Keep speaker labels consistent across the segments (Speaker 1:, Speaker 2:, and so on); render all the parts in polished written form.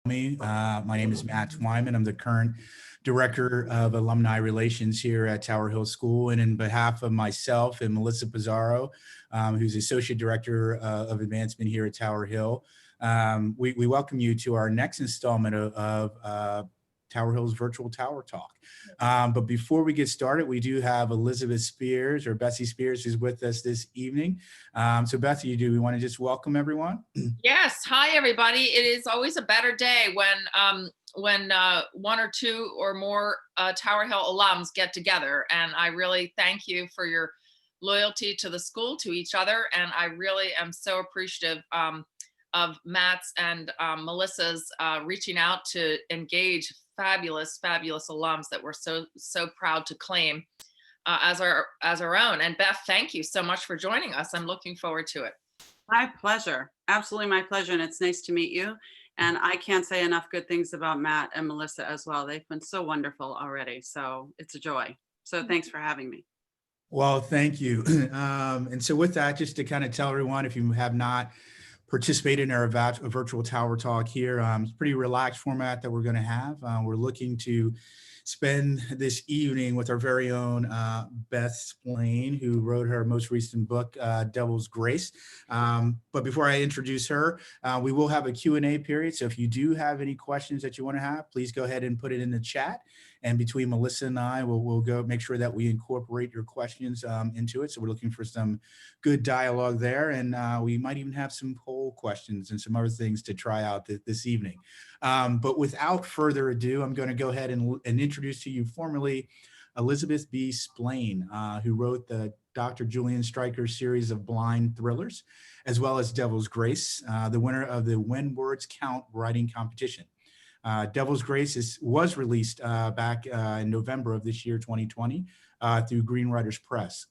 Speaker 1: me. My name is Matt Twyman. I'm the current Director of Alumni Relations here at Tower Hill School. And in behalf of myself and Melissa Pizarro, who's Associate Director of Advancement here at Tower Hill, we welcome you to our next installment of Tower Hill's Virtual Tower Talk. But before we get started, we do have Elizabeth Spears, or Bessie Spears, who's with us this evening. So Bessie, do we want to just welcome everyone?
Speaker 2: Yes. Hi, everybody. It is always a better day when one or two or more Tower Hill alums get together. And I really thank you for your loyalty to the school, to each other. And I really am so appreciative of Matt's and Melissa's reaching out to engage fabulous alums that we're so proud to claim as our own. And Beth, thank you so much for joining us. I'm looking forward to it.
Speaker 3: My pleasure. Absolutely my pleasure. And it's nice to meet you. And I can't say enough good things about Matt and Melissa as well. They've been so wonderful already. So it's a joy. So thanks for having me.
Speaker 1: Well, thank you. And so with that, just to kind of tell everyone, if you have not participated in our virtual Tower Talk here, it's a pretty relaxed format that we're going to have. We're looking to spend this evening with our very own Beth Splaine, who wrote her most recent book, Devil's Grace. But before I introduce her, we will have a Q&A period. So if you do have any questions that you want to have, please go ahead and put it in the chat. And between Melissa and I, we'll go make sure that we incorporate your questions into it. So we're looking for some good dialogue there. And we might even have some poll questions and some other things to try out this evening. But without further ado, I'm going to go ahead and introduce to you formally Elizabeth B Splaine, who wrote the Dr. Julian Stryker series of blind thrillers, as well as Devil's Grace, the winner of the When Words Count writing competition. Devil's Grace was released back in November of this year, 2020, through Green Writers Press.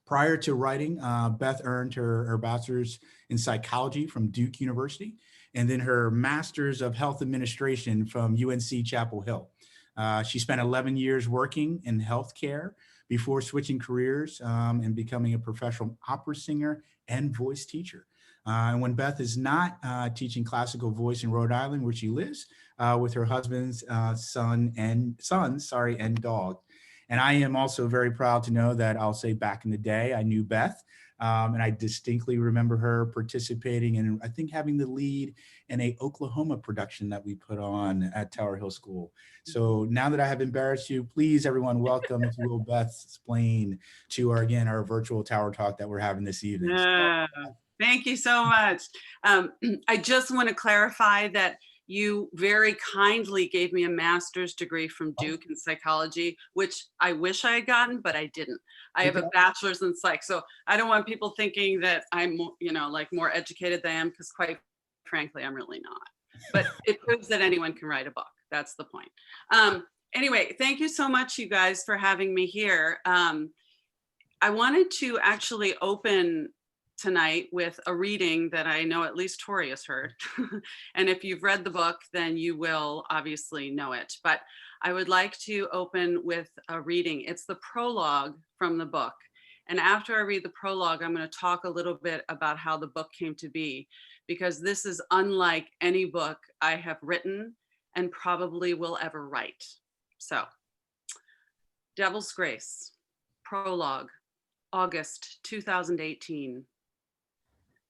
Speaker 1: Prior to writing, Beth earned her bachelor's in psychology from Duke University, and then her master's of health administration from UNC Chapel Hill. She spent 11 years working in healthcare before switching careers and becoming a professional opera singer and voice teacher. And when Beth is not teaching classical voice in Rhode Island, where she lives with her husband's son and dog. And I am also very proud to know that I'll say back in the day, I knew Beth, and I distinctly remember her participating and I think having the lead in a Oklahoma production that we put on at Tower Hill School. So now that I have embarrassed you, please everyone welcome, if you will, Beth Splaine to our virtual Tower Talk that we're having this evening.
Speaker 3: Thank you so much. I just want to clarify that you very kindly gave me a master's degree from Duke in psychology, which I wish I had gotten, but I didn't. I have a bachelor's in psych. So I don't want people thinking that I'm, like more educated than I am, because quite frankly, I'm really not. But it proves that anyone can write a book. That's the point. Anyway, thank you so much, you guys, for having me here. I wanted to actually open tonight with a reading that I know at least Tori has heard. And if you've read the book, then you will obviously know it. But I would like to open with a reading. It's the prologue from the book. And after I read the prologue, I'm going to talk a little bit about how the book came to be, because this is unlike any book I have written and probably will ever write. So, Devil's Grace, prologue, August 2018.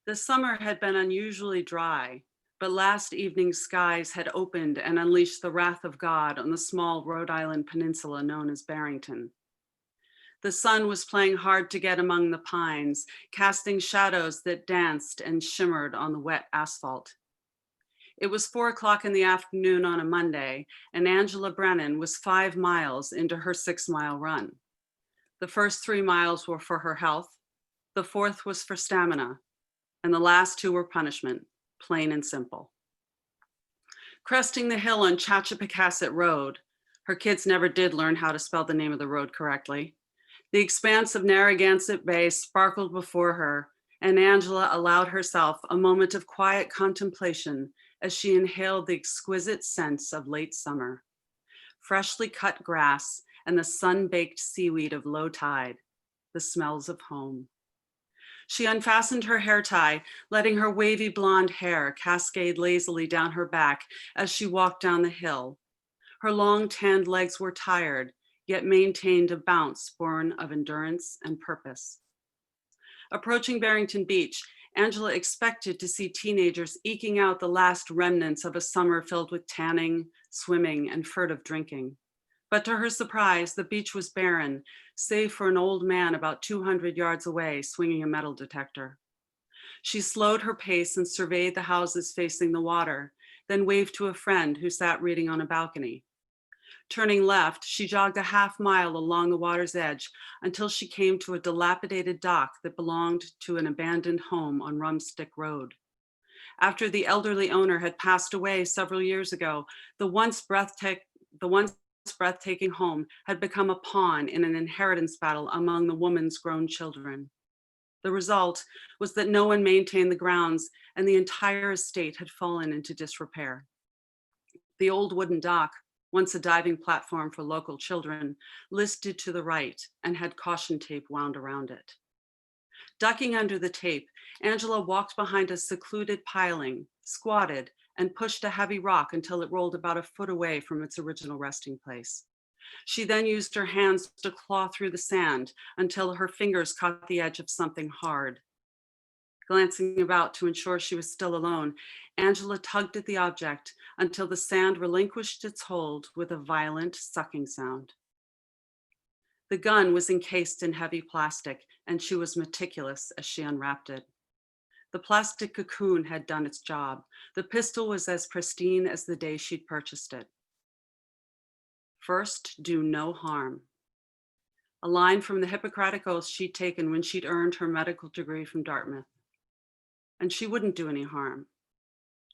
Speaker 3: The summer had been unusually dry, but last evening's skies had opened and unleashed the wrath of God on the small Rhode Island peninsula known as Barrington. The sun was playing hard to get among the pines, casting shadows that danced and shimmered on the wet asphalt. It was 4 o'clock in the afternoon on a Monday, and Angela Brennan was 5 miles into her 6-mile run. The first 3 miles were for her health, the fourth was for stamina, and the last 2 were punishment, plain and simple. Cresting the hill on Chachapacasset Road, her kids never did learn how to spell the name of the road correctly. The expanse of Narragansett Bay sparkled before her, and Angela allowed herself a moment of quiet contemplation as she inhaled the exquisite scents of late summer, freshly cut grass and the sun-baked seaweed of low tide, the smells of home. She unfastened her hair tie, letting her wavy blonde hair cascade lazily down her back as she walked down the hill. Her long tanned legs were tired, yet maintained a bounce born of endurance and purpose. Approaching Barrington Beach, Angela expected to see teenagers eking out the last remnants of a summer filled with tanning, swimming, and furtive drinking. But to her surprise, the beach was barren, save for an old man about 200 yards away swinging a metal detector. She slowed her pace and surveyed the houses facing the water, then waved to a friend who sat reading on a balcony. Turning left, she jogged a half-mile along the water's edge until she came to a dilapidated dock that belonged to an abandoned home on Rumstick Road. After the elderly owner had passed away several years ago, the once breathtaking home had become a pawn in an inheritance battle among the woman's grown children. The result was that no one maintained the grounds and the entire estate had fallen into disrepair. The old wooden dock, once a diving platform for local children, listed to the right and had caution tape wound around it. Ducking under the tape, Angela walked behind a secluded piling, squatted, and pushed a heavy rock until it rolled about a foot away from its original resting place. She then used her hands to claw through the sand until her fingers caught the edge of something hard. Glancing about to ensure she was still alone, Angela tugged at the object until the sand relinquished its hold with a violent sucking sound. The gun was encased in heavy plastic, and she was meticulous as she unwrapped it. The plastic cocoon had done its job. The pistol was as pristine as the day she'd purchased it. First, do no harm. A line from the Hippocratic Oath she'd taken when she'd earned her medical degree from Dartmouth. And she wouldn't do any harm.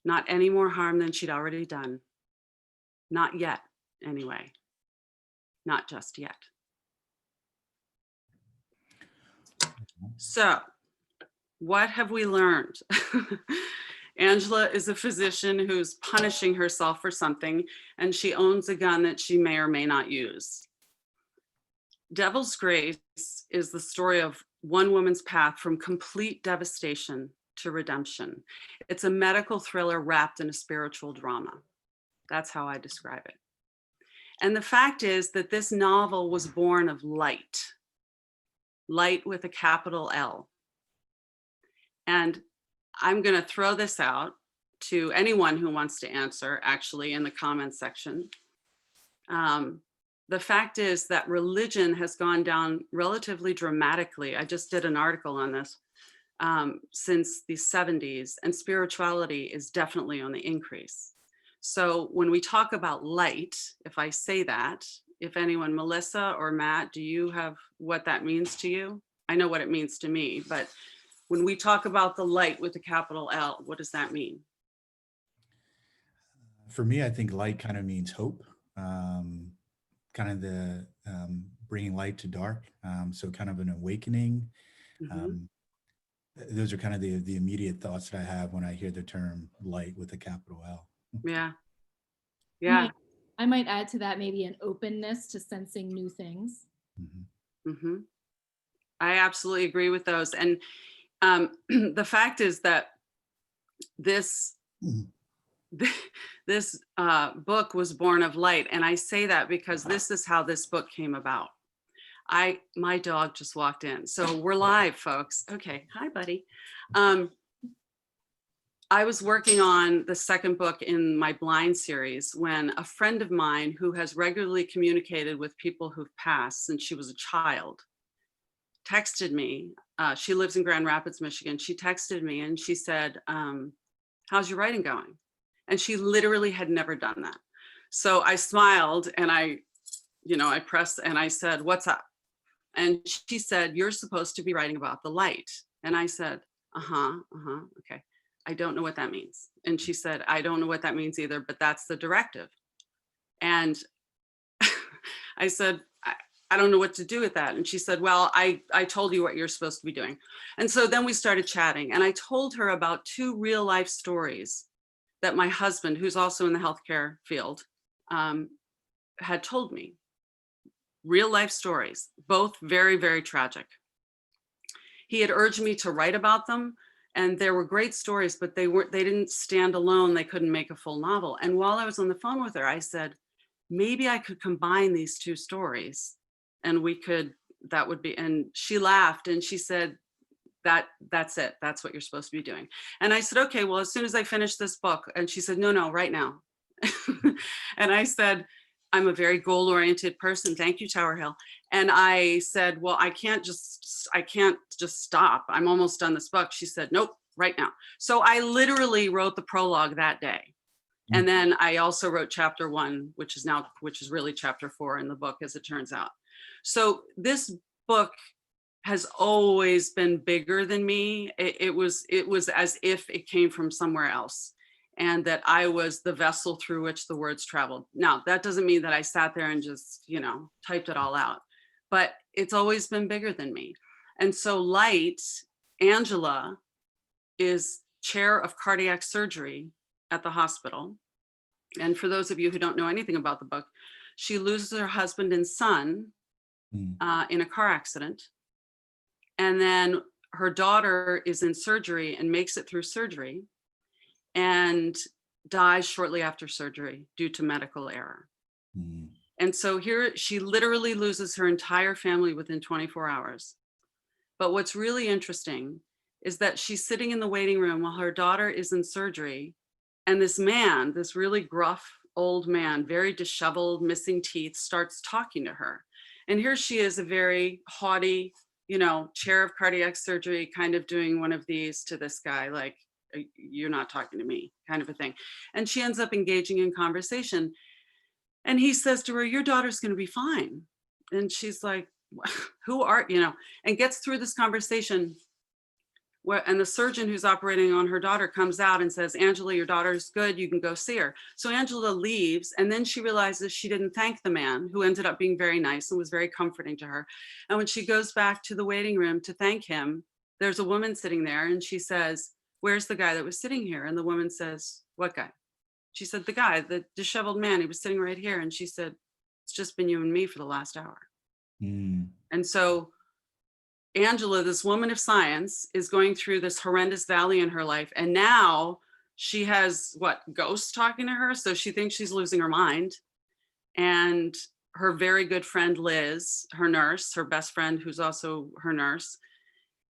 Speaker 3: Not any more harm than she'd already done. Not yet, anyway. Not just yet. So, what have we learned? Angela is a physician who's punishing herself for something, and she owns a gun that she may or may not use. Devil's Grace is the story of one woman's path from complete devastation to redemption. It's a medical thriller wrapped in a spiritual drama. That's how I describe it. And the fact is that this novel was born of light with a capital L. And I'm going to throw this out to anyone who wants to answer, actually, in the comments section. The fact is that religion has gone down relatively dramatically. I just did an article on this since the 70s, and spirituality is definitely on the increase. So when we talk about light, if I say that, if anyone, Melissa or Matt, do you have what that means to you? I know what it means to me, but when we talk about the light with a capital L, what does that mean?
Speaker 1: For me, I think light kind of means hope, kind of the bringing light to dark. So kind of an awakening.
Speaker 3: Mm-hmm.
Speaker 1: Those are kind of the immediate thoughts that I have when I hear the term light with a capital L.
Speaker 3: Yeah. Yeah.
Speaker 4: I might add to that maybe an openness to sensing new things.
Speaker 1: Mm-hmm.
Speaker 3: Mm-hmm. I absolutely agree with those. And the fact is that this book was born of light. And I say that because this is how this book came about. My dog just walked in. So we're live, folks. Okay. Hi, buddy. I was working on the second book in my blind series when a friend of mine who has regularly communicated with people who've passed since she was a child texted me. She lives in Grand Rapids, Michigan. She texted me and she said, how's your writing going? And she literally had never done that. So I smiled and I pressed and I said, what's up? And she said, you're supposed to be writing about the light. And I said, okay. I don't know what that means. And she said, I don't know what that means either, but that's the directive. And I said, I don't know what to do with that. And she said, well, I told you what you're supposed to be doing. And so then we started chatting and I told her about 2 real life stories that my husband, who's also in the healthcare field, had told me. Real life stories, both very, very tragic. he had urged me to write about them. And there were great stories, but they didn't stand alone. They couldn't make a full novel. And while I was on the phone with her, I said, maybe I could combine these two stories and that would be, and she laughed and she said, that's it. That's what you're supposed to be doing. And I said, okay, well, as soon as I finish this book. And she said, no, right now. And I said, I'm a very goal-oriented person. Thank you, Tower Hill. And I said, well, I can't just stop. I'm almost done this book. She said, nope, right now. So I literally wrote the prologue that day. And then I also wrote chapter 1, which is really chapter 4 in the book, as it turns out. So this book has always been bigger than me. It was as if it came from somewhere else, and that I was the vessel through which the words traveled. Now, that doesn't mean that I sat there and just, typed it all out, but it's always been bigger than me. And so Light, Angela, is chair of cardiac surgery at the hospital. And for those of you who don't know anything about the book, she loses her husband and son in a car accident. And then her daughter is in surgery and makes it through surgery and dies shortly after surgery due to medical error. And so here she literally loses her entire family within 24 hours. But what's really interesting is that she's sitting in the waiting room while her daughter is in surgery. And this man, this really gruff old man, very disheveled, missing teeth, starts talking to her. And here she is, a very haughty, chair of cardiac surgery, kind of doing one of these to this guy, like, you're not talking to me, kind of a thing. And she ends up engaging in conversation. And he says to her, your daughter's going to be fine. And she's like, who are, and gets through this conversation. And the surgeon who's operating on her daughter comes out and says, Angela, your daughter's good. You can go see her. So Angela leaves. And then she realizes she didn't thank the man, who ended up being very nice and was very comforting to her. And when she goes back to the waiting room to thank him, there's a woman sitting there and she says, where's the guy that was sitting here? And the woman says, what guy? She said, the guy, the disheveled man, he was sitting right here. And she said, it's just been you and me for the last hour. And so Angela, this woman of science, is going through this horrendous valley in her life. And now she has ghosts talking to her. So she thinks she's losing her mind. And her very good friend, Liz, her nurse, her best friend, who's also her nurse,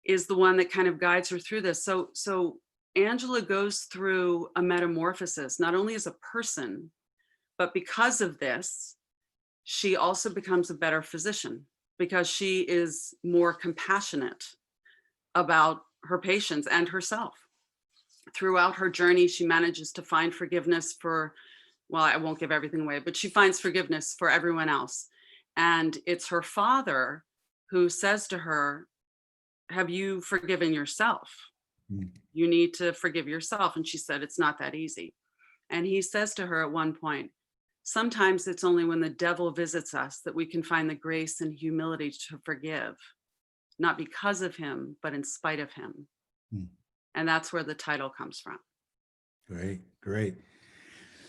Speaker 3: is the one that kind of guides her through this. So Angela goes through a metamorphosis, not only as a person, but because of this, she also becomes a better physician, because she is more compassionate about her patients and herself. Throughout her journey, she manages to find forgiveness for, well, I won't give everything away, but she finds forgiveness for everyone else. And it's her father who says to her, have you forgiven yourself? You need to forgive yourself. And she said, it's not that easy. And he says to her at one point, sometimes it's only when the devil visits us that we can find the grace and humility to forgive, not because of him, but in spite of him. And that's where the title comes from.
Speaker 1: Great.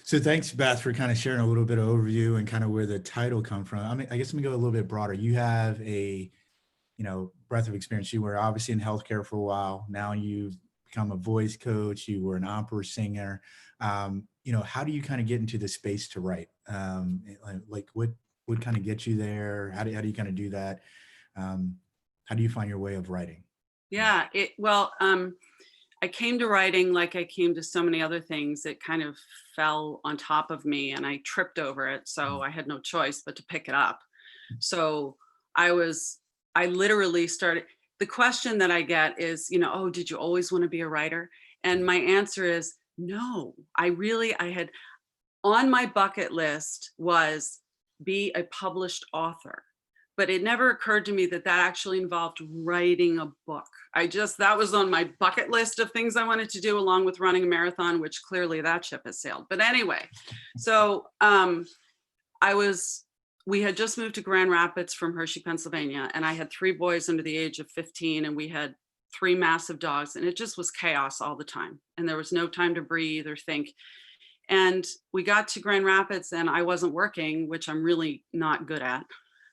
Speaker 1: So thanks, Beth, for kind of sharing a little bit of overview and kind of where the title come from. I mean, I guess let me go a little bit broader. You have a, breadth of experience. You were obviously in healthcare for a while. Now you've become a voice coach. You were an opera singer. How do you kind of get into the space to write? Like what kind of gets you there? How do you kind of do that? How do you find your way of writing?
Speaker 3: Yeah, I came to writing like I came to so many other things. It kind of fell on top of me and I tripped over it. So I had no choice but to pick it up. So I literally started, the question that I get is, oh, did you always want to be a writer? And my answer is no. I had on my bucket list was be a published author, but it never occurred to me that actually involved writing a book. That was on my bucket list of things I wanted to do, along with running a marathon, which clearly that ship has sailed. But anyway, so we had just moved to Grand Rapids from Hershey, Pennsylvania, and I had 3 boys under the age of 15, and we had 3 massive dogs, and it just was chaos all the time. And there was no time to breathe or think. And we got to Grand Rapids and I wasn't working, which I'm really not good at.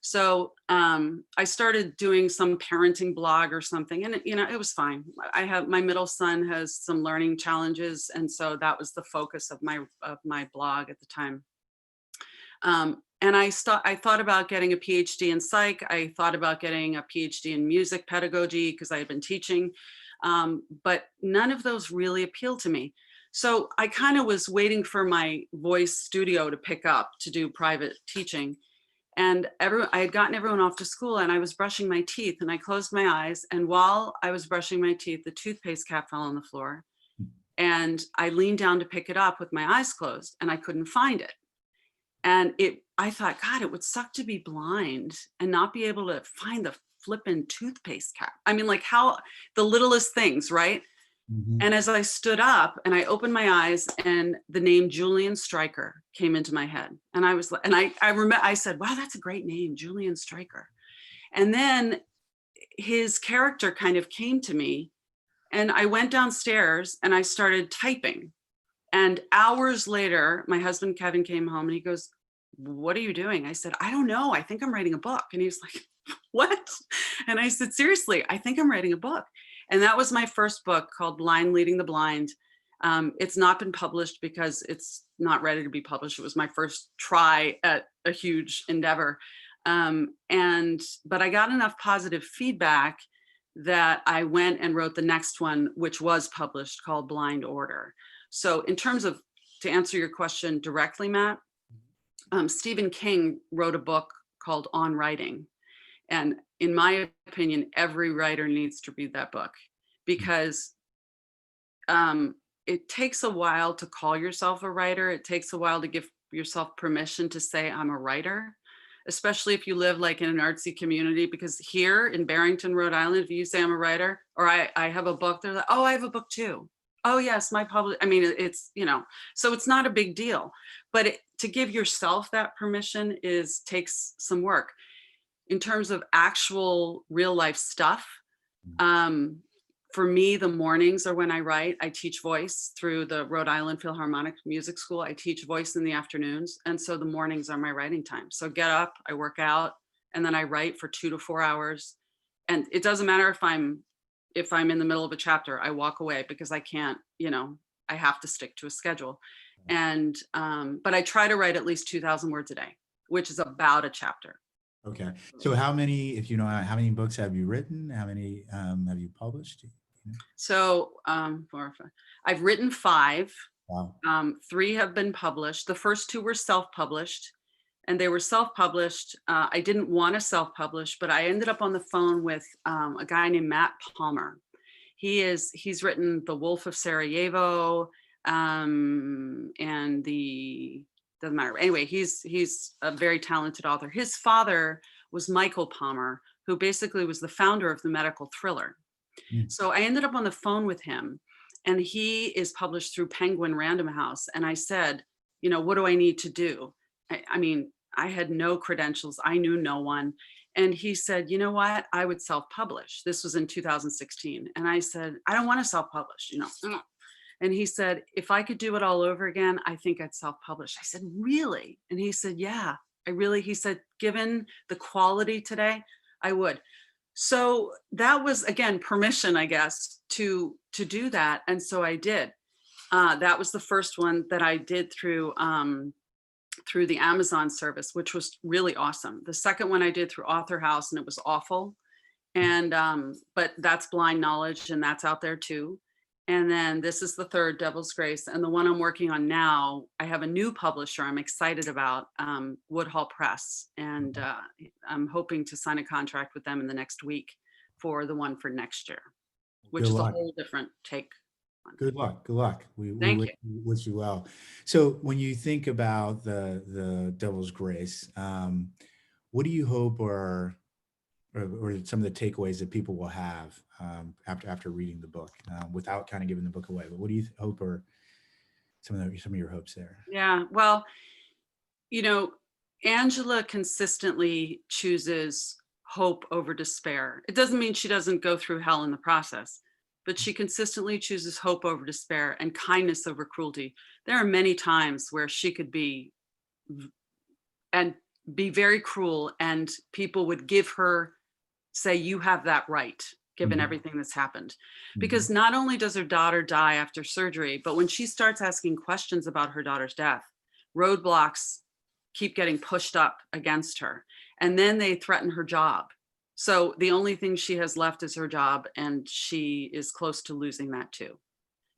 Speaker 3: So I started doing some parenting blog or something, and it was fine. My middle son has some learning challenges, and so that was the focus of my blog at the time. And I thought about getting a PhD in psych. I thought about getting a PhD in music pedagogy because I had been teaching, but none of those really appealed to me. So I kind of was waiting for my voice studio to pick up to do private teaching. And I had gotten everyone off to school, and I was brushing my teeth, and I closed my eyes. And while I was brushing my teeth, the toothpaste cap fell on the floor. And I leaned down to pick it up with my eyes closed, and I couldn't find it. And I thought, God, it would suck to be blind and not be able to find the flippin' toothpaste cap. I mean, like how the littlest things, right?
Speaker 1: Mhm.
Speaker 3: And as I stood up and I opened my eyes, and the name Julian Stryker came into my head. And I was like, and I remember I said, wow, that's a great name, Julian Stryker. And then his character kind of came to me, and I went downstairs and I started typing. And hours later, my husband, Kevin, came home, and he goes, what are you doing? I said, I don't know. I think I'm writing a book. And he was like, what? And I said, seriously, I think I'm writing a book. And that was my first book, called Blind Leading the Blind. It's not been published because it's not ready to be published. It was my first try at a huge endeavor. But I got enough positive feedback that I went and wrote the next one, which was published, called Blind Order. So in terms of, to answer your question directly, Matt, Stephen King wrote a book called On Writing. And in my opinion, every writer needs to read that book, because it takes a while to call yourself a writer. It takes a while to give yourself permission to say, I'm a writer, especially if you live like in an artsy community, because here in Barrington, Rhode Island, if you say I'm a writer, or I have a book, they're like, oh, I have a book too. Oh yes, my public, I mean, it's, so it's not a big deal, but to give yourself that permission takes some work. In terms of actual real life stuff, for me, the mornings are when I write. I teach voice through the Rhode Island Philharmonic Music School. I teach voice in the afternoons. And so the mornings are my writing time. So get up, I work out, and then I write for 2 to 4 hours. And it doesn't matter if I'm in the middle of a chapter, I walk away, because I can't, I have to stick to a schedule. And, but I try to write at least 2,000 words a day, which is about a chapter.
Speaker 1: Okay. So how many, if you know, how many books have you written? How many have you published?
Speaker 3: So 4 or 5. I've written 5.
Speaker 1: Wow.
Speaker 3: 3 have been published. The first 2 were self-published, and they were self-published. I didn't want to self-publish, but I ended up on the phone with a guy named Matt Palmer. He's written The Wolf of Sarajevo, and doesn't matter. Anyway, he's a very talented author. His father was Michael Palmer, who basically was the founder of the medical thriller. So I ended up on the phone with him, and he is published through Penguin Random House. And I said, what do I need to do? I mean, I had no credentials. I knew no one. And he said, you know what? I would self-publish. This was in 2016. And I said, I don't want to self-publish, And he said, if I could do it all over again, I think I'd self-publish. I said, really? And he said, yeah, he said, given the quality today, I would. So that was, again, permission, I guess, to do that. And so I did. That was the first one that I did through the Amazon service, which was really awesome. The second one I did through Author House, and it was awful. And but that's Blind Knowledge, and that's out there too. And then this is the third, Devil's Grace. And the one I'm working on now, I have a new publisher I'm excited about, Woodhull Press. And I'm hoping to sign a contract with them in the next week for the one for next year, which is a whole different take.
Speaker 1: Good luck. Good luck. We wish you well. So when you think about the Devil's Grace, what do you hope or some of the takeaways that people will have after reading the book, without kind of giving the book away? But what do you hope are some of your hopes there?
Speaker 3: Yeah, well, Angela consistently chooses hope over despair. It doesn't mean she doesn't go through hell in the process, but she consistently chooses hope over despair and kindness over cruelty. There are many times where she could be, and be very cruel, and people would give her, say, you have that right, given everything that's happened. Because not only does her daughter die after surgery, but when she starts asking questions about her daughter's death, roadblocks keep getting pushed up against her. And then they threaten her job. So the only thing she has left is her job, and she is close to losing that too.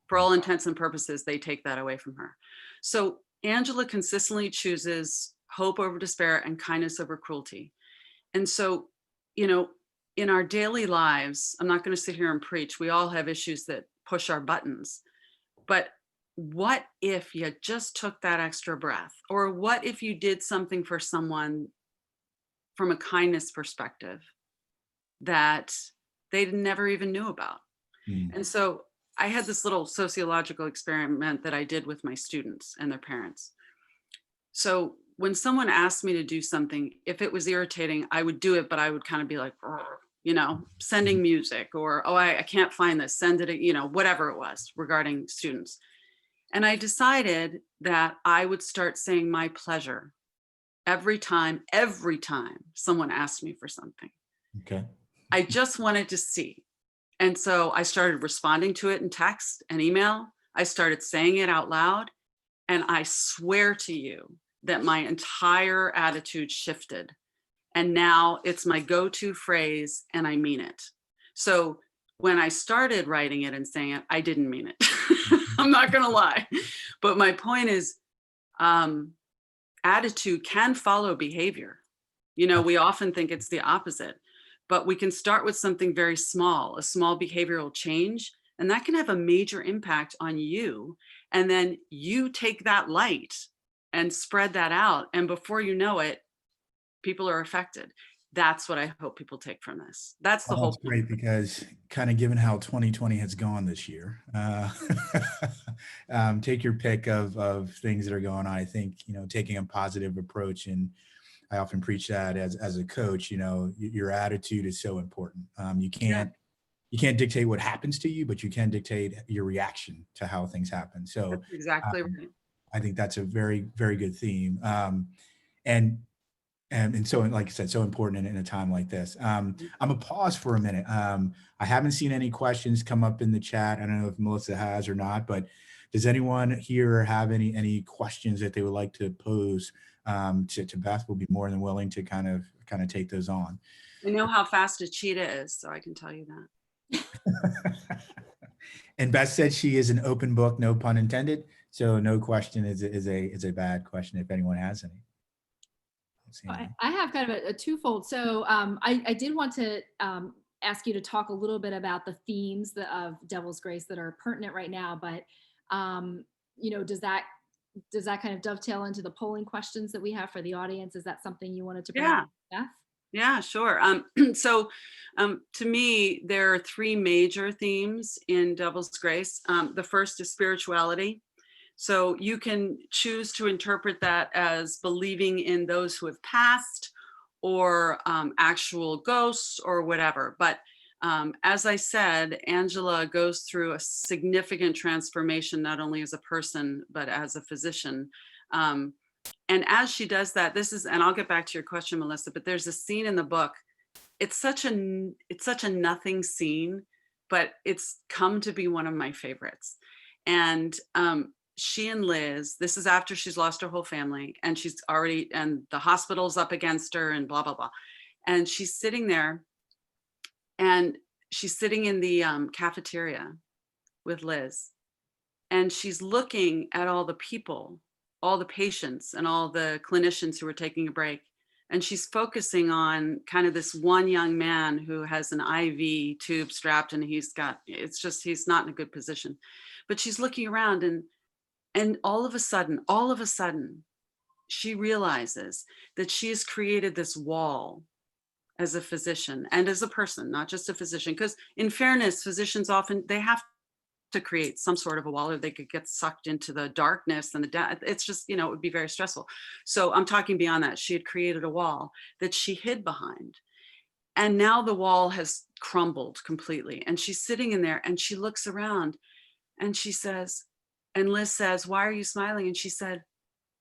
Speaker 3: For all intents and purposes, they take that away from her. So Angela consistently chooses hope over despair and kindness over cruelty. And so, you know, in our daily lives, I'm not going to sit here and preach. We all have issues that push our buttons. But what if you just took that extra breath? Or what if you did something for someone from a kindness perspective that they never even knew about? And so I had this little sociological experiment that I did with my students and their parents. So when someone asked me to do something, if it was irritating, I would do it, but I would kind of be like, you know, sending music, or, oh, I can't find this, send it, you know, whatever it was regarding students. And I decided that I would start saying my pleasure every time someone asked me for something.
Speaker 1: Okay.
Speaker 3: I just wanted to see. And so I started responding to it in text and email. I started saying it out loud. And I swear to you that my entire attitude shifted. And now it's my go-to phrase, and I mean it. So when I started writing it and saying it, I didn't mean it. I'm not gonna lie. But my point is, attitude can follow behavior. You know, we often think it's the opposite, but we can start with something very small, a small behavioral change, and that can have a major impact on you. And then you take that light and spread that out. And before you know it, people are affected. That's what I hope people take from this. That's the whole
Speaker 1: That's great, because kind of given how 2020 has gone this year, take your pick of things that are going on. I think, you know, taking a positive approach, and I often preach that as a coach, you know, your attitude is so important. You can't dictate what happens to you, but you can dictate your reaction to how things happen. So
Speaker 3: That's exactly right.
Speaker 1: I think that's a very, very good theme. And so, like I said, so important in a time like this. I'm gonna pause for a minute. I haven't seen any questions come up in the chat. I don't know if Melissa has or not, but does anyone here have any questions that they would like to pose to Beth? We'll be more than willing to kind of take those on.
Speaker 3: I know how fast a cheetah is, so I can tell you that.
Speaker 1: And Beth said she is an open book, no pun intended. So no question is a bad question if anyone has any.
Speaker 4: I have kind of a twofold. So I did want to ask you to talk a little bit about the themes of Devil's Grace that are pertinent right now. But you know, does that kind of dovetail into the polling questions that we have for the audience? Is that something you wanted to bring up, Beth?
Speaker 3: Yeah, sure. So to me, there are three major themes in Devil's Grace. The first is spirituality. So you can choose to interpret that as believing in those who have passed, or actual ghosts, or whatever. But as I said, Angela goes through a significant transformation, not only as a person, but as a physician. And as she does that, and I'll get back to your question, Melissa, but there's a scene in the book. It's such a nothing scene, but it's come to be one of my favorites. And she and Liz, this is after she's lost her whole family, and and the hospital's up against her and blah, blah, blah. And she's sitting there, and she's sitting in the cafeteria with Liz, and she's looking at all the people, all the patients and all the clinicians who are taking a break. And she's focusing on kind of this one young man who has an IV tube strapped, and he's not in a good position. But she's looking around, and all of a sudden, she realizes that she has created this wall as a physician and as a person, not just a physician. Because in fairness, physicians often, they have to create some sort of a wall, or they could get sucked into the darkness and it's just, you know, it would be very stressful. So I'm talking beyond that. She had created a wall that she hid behind. And now the wall has crumbled completely. And she's sitting in there, and she looks around, and she says, and Liz says, "Why are you smiling?" And she said,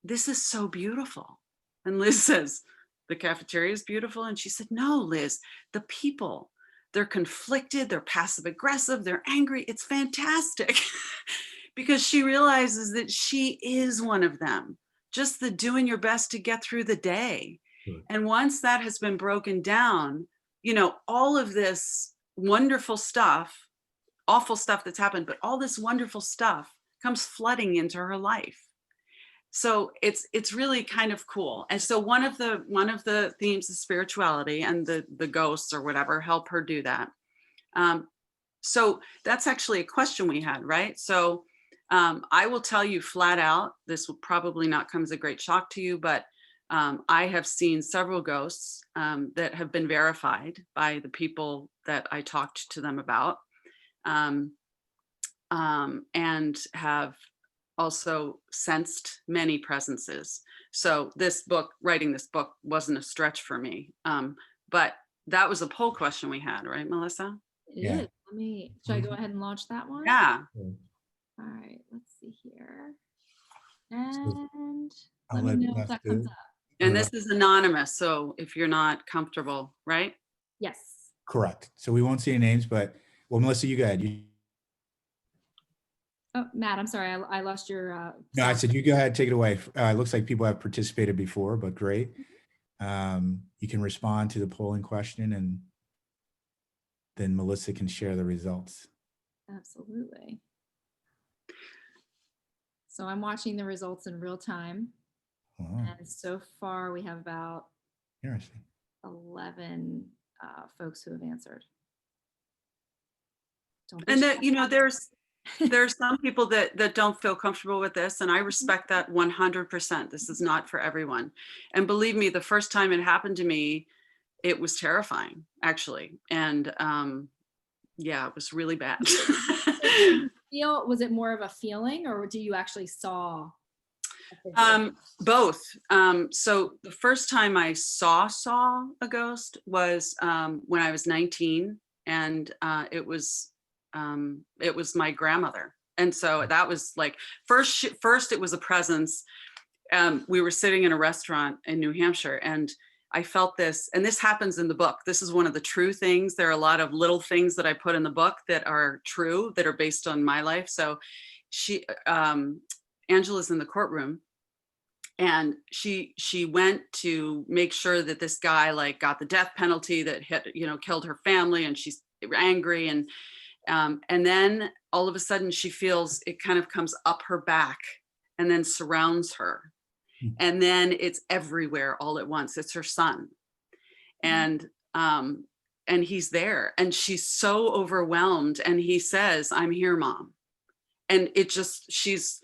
Speaker 3: "This is so beautiful." And Liz says, the cafeteria is beautiful. And she said, no, Liz, the people, they're conflicted, they're passive aggressive, they're angry. It's fantastic. Because she realizes that she is one of them, just the doing your best to get through the day.
Speaker 1: Sure.
Speaker 3: And once that has been broken down, you know, all of this wonderful stuff, awful stuff that's happened, but all this wonderful stuff comes flooding into her life. So it's really kind of cool. And so one of the themes is spirituality, and the ghosts or whatever help her do that. So that's actually a question we had, right? So I will tell you flat out, this will probably not come as a great shock to you, but I have seen several ghosts that have been verified by the people that I talked to them about, and have also sensed many presences. So this book, writing this book, wasn't a stretch for me. But that was a poll question we had, right, Melissa?
Speaker 4: It
Speaker 1: Yeah.
Speaker 4: is. Should I go ahead and launch that one?
Speaker 3: Yeah.
Speaker 4: All right, let's see here. And
Speaker 1: I'll
Speaker 4: let me
Speaker 1: let
Speaker 4: know if
Speaker 1: Beth
Speaker 4: that comes
Speaker 1: do.
Speaker 4: up.
Speaker 3: And this is anonymous, so if you're not comfortable, right?
Speaker 4: Yes.
Speaker 1: Correct. So we won't see any names, but well, Melissa, you go ahead.
Speaker 4: Oh, Matt, I'm sorry, I lost your.
Speaker 1: No, I
Speaker 4: sound.
Speaker 1: said you go ahead, take it away. It looks like people have participated before, but great. You can respond to the polling question, and then Melissa can share the results.
Speaker 4: Absolutely. So I'm watching the results in real time.
Speaker 1: Oh,
Speaker 4: And so far we have about
Speaker 1: interesting.
Speaker 4: 11 folks who have answered. Don't be
Speaker 3: And that,
Speaker 4: shy.
Speaker 3: you know, there's some people that don't feel comfortable with this, and I respect that 100%. This is not for everyone. And believe me, the first time it happened to me, it was terrifying, actually. And yeah, it was really bad.
Speaker 4: Was it more of a feeling, or do you actually saw?
Speaker 3: Both. So the first time I saw a ghost was when I was 19, and it was my grandmother. And so that was like, first it was a presence. We were sitting in a restaurant in New Hampshire, and I felt this, and this happens in the book. This is one of the true things. There are a lot of little things that I put in the book that are true, that are based on my life. So Angela's in the courtroom, and she went to make sure that this guy like got the death penalty that had, you know, killed her family, and she's angry. And then all of a sudden she feels it kind of comes up her back and then surrounds her. And then it's everywhere all at once. It's her son. And he's there, and she's so overwhelmed, and he says, "I'm here, Mom." And it just, she's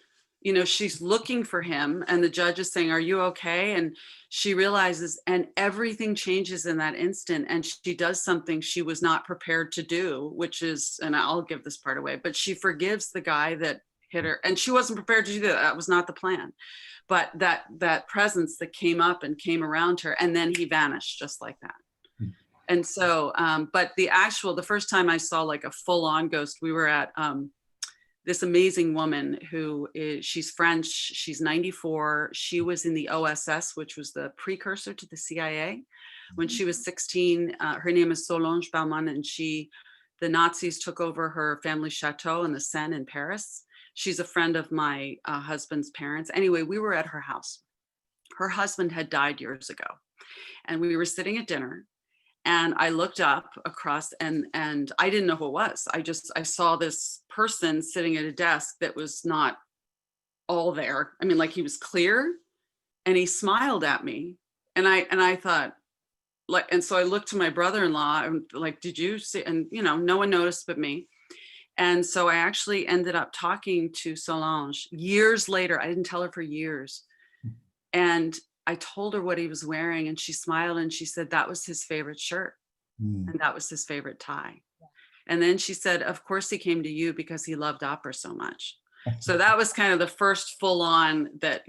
Speaker 3: looking for him, and the judge is saying, "Are you okay?" And she realizes, and everything changes in that instant. And she does something she was not prepared to do, which is, and I'll give this part away, but she forgives the guy that hit her. And she wasn't prepared to do that. That was not the plan. But that presence that came up and came around her, and then he vanished just like that. And so, but the first time I saw like a full on ghost, we were at this amazing woman she's French, she's 94. She was in the OSS, which was the precursor to the CIA. When she was 16, her name is Solange Baumann, and the Nazis took over her family chateau in the Seine in Paris. She's a friend of my husband's parents. Anyway, we were at her house. Her husband had died years ago, and we were sitting at dinner, and I looked up across, and I didn't know who it was. I saw this person sitting at a desk that was not all there. I mean, like, he was clear, and he smiled at me, and I thought, like, and so I looked to my brother-in-law and like, "Did you see?" And no one noticed but me. And so I actually ended up talking to Solange years later. I didn't tell her for years. And I told her what he was wearing, and she smiled, and she said that was his favorite shirt. And that was his favorite tie. And then she said, of course he came to you because he loved opera so much. So that was kind of the first full on that,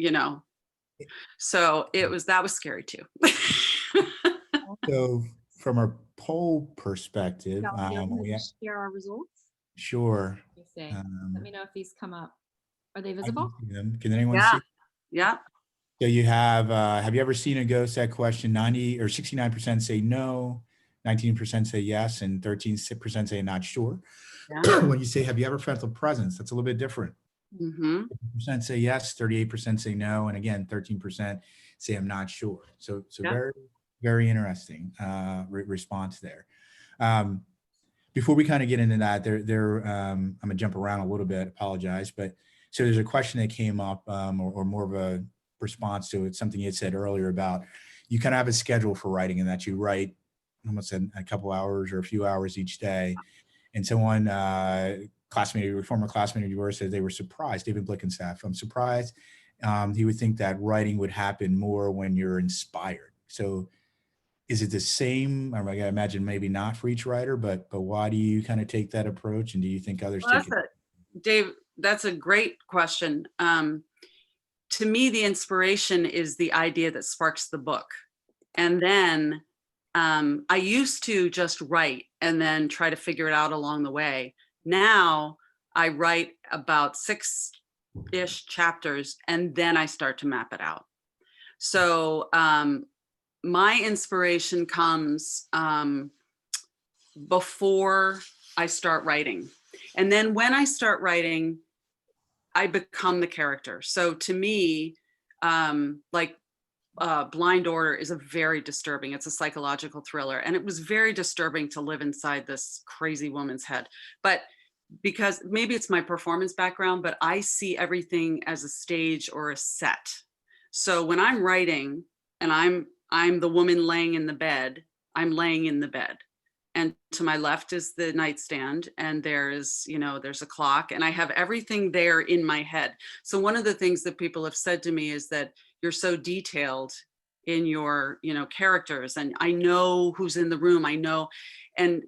Speaker 3: so that was scary too.
Speaker 1: So from a poll perspective,
Speaker 4: Share our results.
Speaker 1: sure.
Speaker 4: Let me know if these come up. Are they
Speaker 1: I can
Speaker 4: visible?
Speaker 1: see them. Can anyone
Speaker 3: Yeah.
Speaker 1: see?
Speaker 3: Yeah.
Speaker 1: So you have you ever seen a ghost? That question, 90 or 69% say no, 19% say yes, and 13% say not sure.
Speaker 3: Yeah.
Speaker 1: When you say, have you ever felt a presence? That's a little bit different.
Speaker 3: Mm-hmm.
Speaker 1: 50% say yes, 38% say no, and again, 13% say I'm not sure. So
Speaker 3: Yeah.
Speaker 1: very, very interesting response there. Before we kind of get into that, I'm gonna jump around a little bit, apologize, but so there's a question that came up, or more of a response to it, something you had said earlier about you kind of have a schedule for writing and that you write almost a couple hours or a few hours each day. And someone, former classmate of yours, said they were surprised, David Blickenstaff, I'm surprised he would think that writing would happen more when you're inspired. So is it the same? I imagine maybe not for each writer, but why do you kind of take that approach? And do you think others take it?
Speaker 3: Dave, that's a great question. To me, the inspiration is the idea that sparks the book. And then I used to just write and then try to figure it out along the way. Now I write about 6-ish chapters and then I start to map it out. So my inspiration comes before I start writing. And then when I start writing, I become the character. So to me, Blind Order is a very disturbing, it's a psychological thriller. And it was very disturbing to live inside this crazy woman's head. But because maybe it's my performance background, but I see everything as a stage or a set. So when I'm writing and I'm the woman laying in the bed, I'm laying in the bed. And to my left is the nightstand, and there's a clock, and I have everything there in my head. So one of the things that people have said to me is that you're so detailed in your, characters, and I know who's in the room, I know. And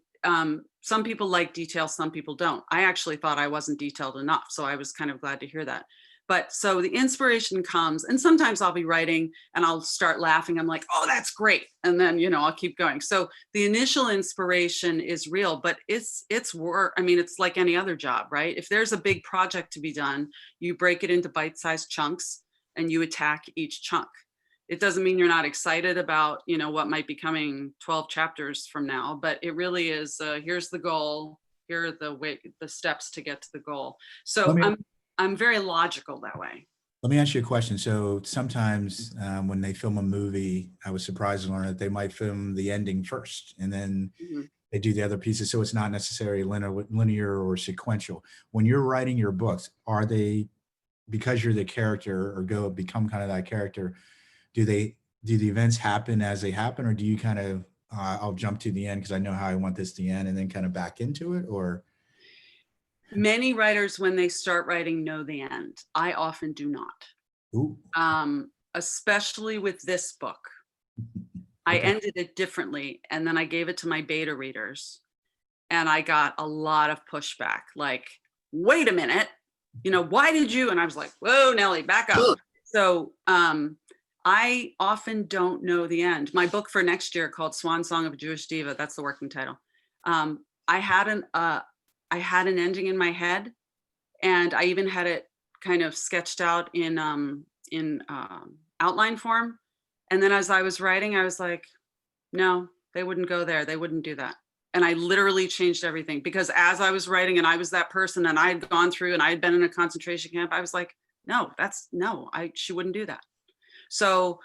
Speaker 3: some people like detail, some people don't. I actually thought I wasn't detailed enough, so I was kind of glad to hear that. But so the inspiration comes, and sometimes I'll be writing and I'll start laughing. I'm like, oh, that's great. And then, I'll keep going. So the initial inspiration is real, but it's work. I mean, it's like any other job, right? If there's a big project to be done, you break it into bite-sized chunks and you attack each chunk. It doesn't mean you're not excited about, what might be coming 12 chapters from now, but it really is, here's the goal. Here are the steps to get to the goal. So I'm very logical that way.
Speaker 1: Let me ask you a question. So sometimes when they film a movie, I was surprised to learn that they might film the ending first and then they do the other pieces. So it's not necessarily linear or sequential. When you're writing your books, are they, because you're the character or become kind of that character, do the events happen as they happen, or do you kind of, I'll jump to the end because I know how I want this to end and then kind of back into it, or?
Speaker 3: Many writers, when they start writing, know the end. I often do not.
Speaker 1: Ooh.
Speaker 3: Especially with this book. I ended it differently, and then I gave it to my beta readers, and I got a lot of pushback. Like, wait a minute, why did you? And I was like, whoa, Nellie, back up. So I often don't know the end. My book for next year, called Swan Song of a Jewish Diva, that's the working title. I had an ending in my head, and I even had it kind of sketched out in outline form. And then as I was writing, I was like, no, they wouldn't go there. They wouldn't do that. And I literally changed everything, because as I was writing and I was that person and I had gone through and I had been in a concentration camp, I was like, no, she wouldn't do that. So,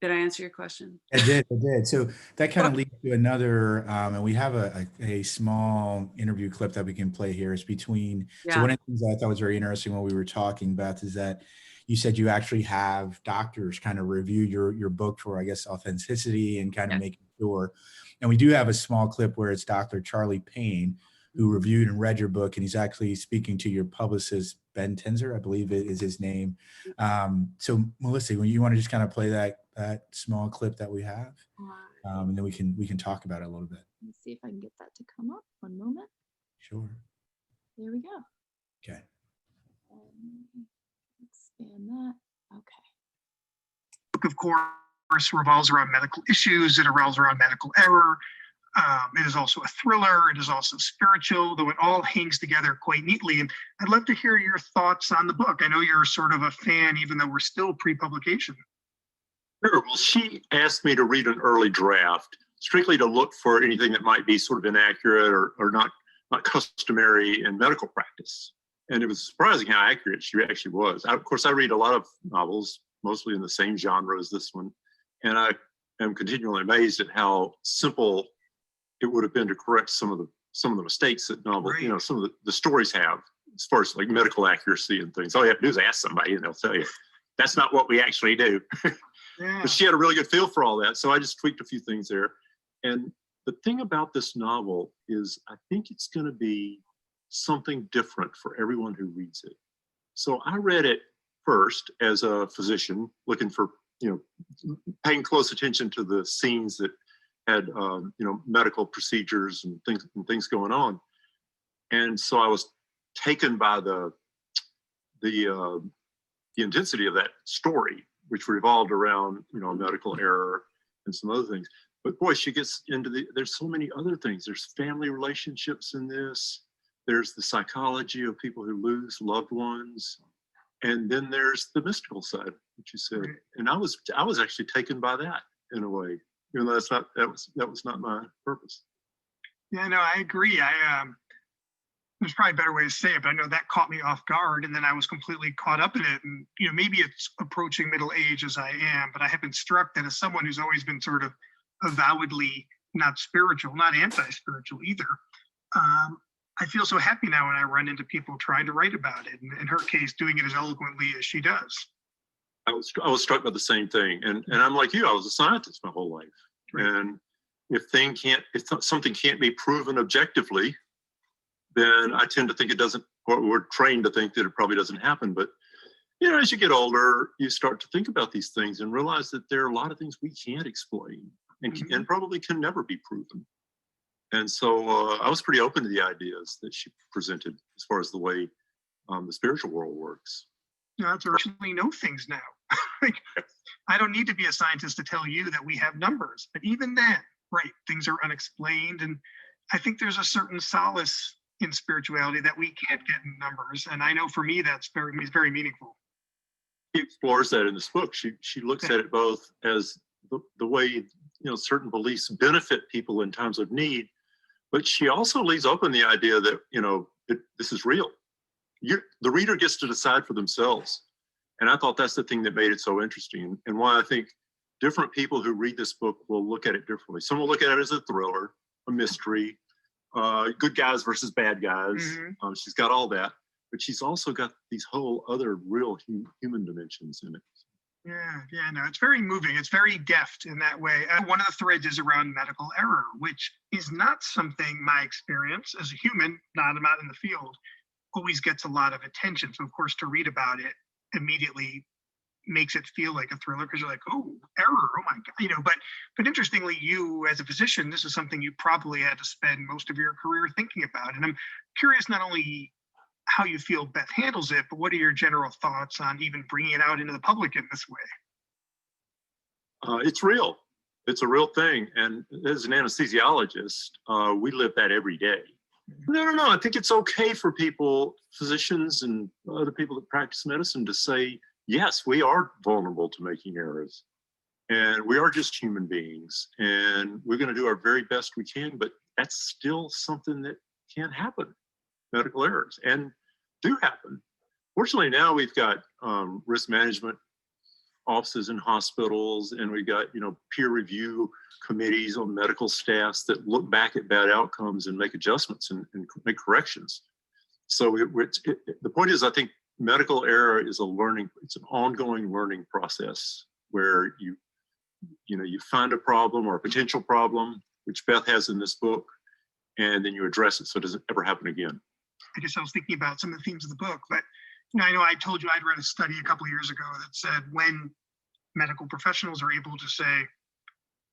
Speaker 3: did I answer your question?
Speaker 1: I did. So that kind of leads to another, and we have a small interview clip that we can play here. It's between, so one of the things I thought was very interesting when we were talking, Beth, is that you said you actually have doctors kind of review your book for, I guess, authenticity and kind of making sure. And we do have a small clip where it's Dr. Charlie Payne, who reviewed and read your book, and he's actually speaking to your publicist, Ben Tenzer, I believe it is his name. So Melissa, when you want to just kind of play that small clip that we have, and then we can talk about it a little bit.
Speaker 4: Let's see if I can get that to come up. One moment.
Speaker 1: Sure.
Speaker 4: There we go.
Speaker 1: Okay.
Speaker 4: Expand that. Okay.
Speaker 5: Book, of course, revolves around medical issues. It revolves around medical error. It is also a thriller. It is also spiritual, though it all hangs together quite neatly. And I'd love to hear your thoughts on the book. I know you're sort of a fan, even though we're still pre-publication.
Speaker 6: Sure. Well, she asked me to read an early draft, strictly to look for anything that might be sort of inaccurate or not customary in medical practice. And it was surprising how accurate she actually was. Of course, I read a lot of novels, mostly in the same genre as this one. And I am continually amazed at how simple it would have been to correct some of the mistakes that novels,
Speaker 5: Right.
Speaker 6: some of the stories have, as far as like medical accuracy and things. All you have to do is ask somebody and they'll tell you, that's not what we actually do.
Speaker 5: Yeah.
Speaker 6: But she had a really good feel for all that. So I just tweaked a few things there. And the thing about this novel is I think it's going to be something different for everyone who reads it. So I read it first as a physician looking for, paying close attention to the scenes that had, medical procedures and things going on. And so I was taken by the intensity of that story, which revolved around, medical error and some other things. But boy, she gets into there's so many other things. There's family relationships in this. There's the psychology of people who lose loved ones. And then there's the mystical side, which you said.
Speaker 5: Right.
Speaker 6: And I was actually taken by that in a way, even though that was not my purpose.
Speaker 5: Yeah, no, I agree. There's probably a better way to say it, but I know that caught me off guard, and then I was completely caught up in it. And maybe it's approaching middle age as I am, but I have been struck that as someone who's always been sort of avowedly not spiritual, not anti-spiritual either, I feel so happy now when I run into people trying to write about it. And in her case, doing it as eloquently as she does.
Speaker 6: I was struck by the same thing, and I'm like you. I was a scientist my whole life,
Speaker 5: Right.
Speaker 6: and if something can't be proven objectively, then I tend to think it doesn't, or we're trained to think that it probably doesn't happen. But, as you get older, you start to think about these things and realize that there are a lot of things we can't explain and probably can never be proven. And so I was pretty open to the ideas that she presented as far as the way the spiritual world works.
Speaker 5: That's virtually know things now. Like, I don't need to be a scientist to tell you that we have numbers, but even then, right, things are unexplained. And I think there's a certain solace in spirituality that we can't get in numbers. And I know for me, that's very meaningful.
Speaker 6: She explores that in this book. She looks at it both as the way, certain beliefs benefit people in times of need, but she also leaves open the idea that, this is real. The reader gets to decide for themselves. And I thought that's the thing that made it so interesting, and why I think different people who read this book will look at it differently. Some will look at it as a thriller, a mystery, good guys versus bad guys.
Speaker 5: Mm-hmm.
Speaker 6: She's got all that, but she's also got these whole other real human dimensions in it.
Speaker 5: Yeah, no, it's very moving. It's very deft in that way. One of the threads is around medical error, which is not something my experience as a human, I'm not in the field, always gets a lot of attention. So of course, to read about it immediately makes it feel like a thriller, because you're like, oh, error, oh my God, but interestingly, you as a physician, this is something you probably had to spend most of your career thinking about. And I'm curious not only how you feel Beth handles it, but what are your general thoughts on even bringing it out into the public in this way?
Speaker 6: It's real. It's a real thing. And as an anesthesiologist, we live that every day. No. I think it's okay for people, physicians and other people that practice medicine, to say, yes, we are vulnerable to making errors. And we are just human beings. And we're going to do our very best we can, but that's still something that can happen. Medical errors and do happen. Fortunately, now we've got risk management offices in hospitals, and we've got peer review committees on medical staffs that look back at bad outcomes and make adjustments and make corrections. So the point is, I think medical error is it's an ongoing learning process where you find a problem or a potential problem, which Beth has in this book, and then you address it so it doesn't ever happen again.
Speaker 5: I guess I was thinking about some of the themes of the book, but I know I told you I'd read a study a couple of years ago that said when medical professionals are able to say,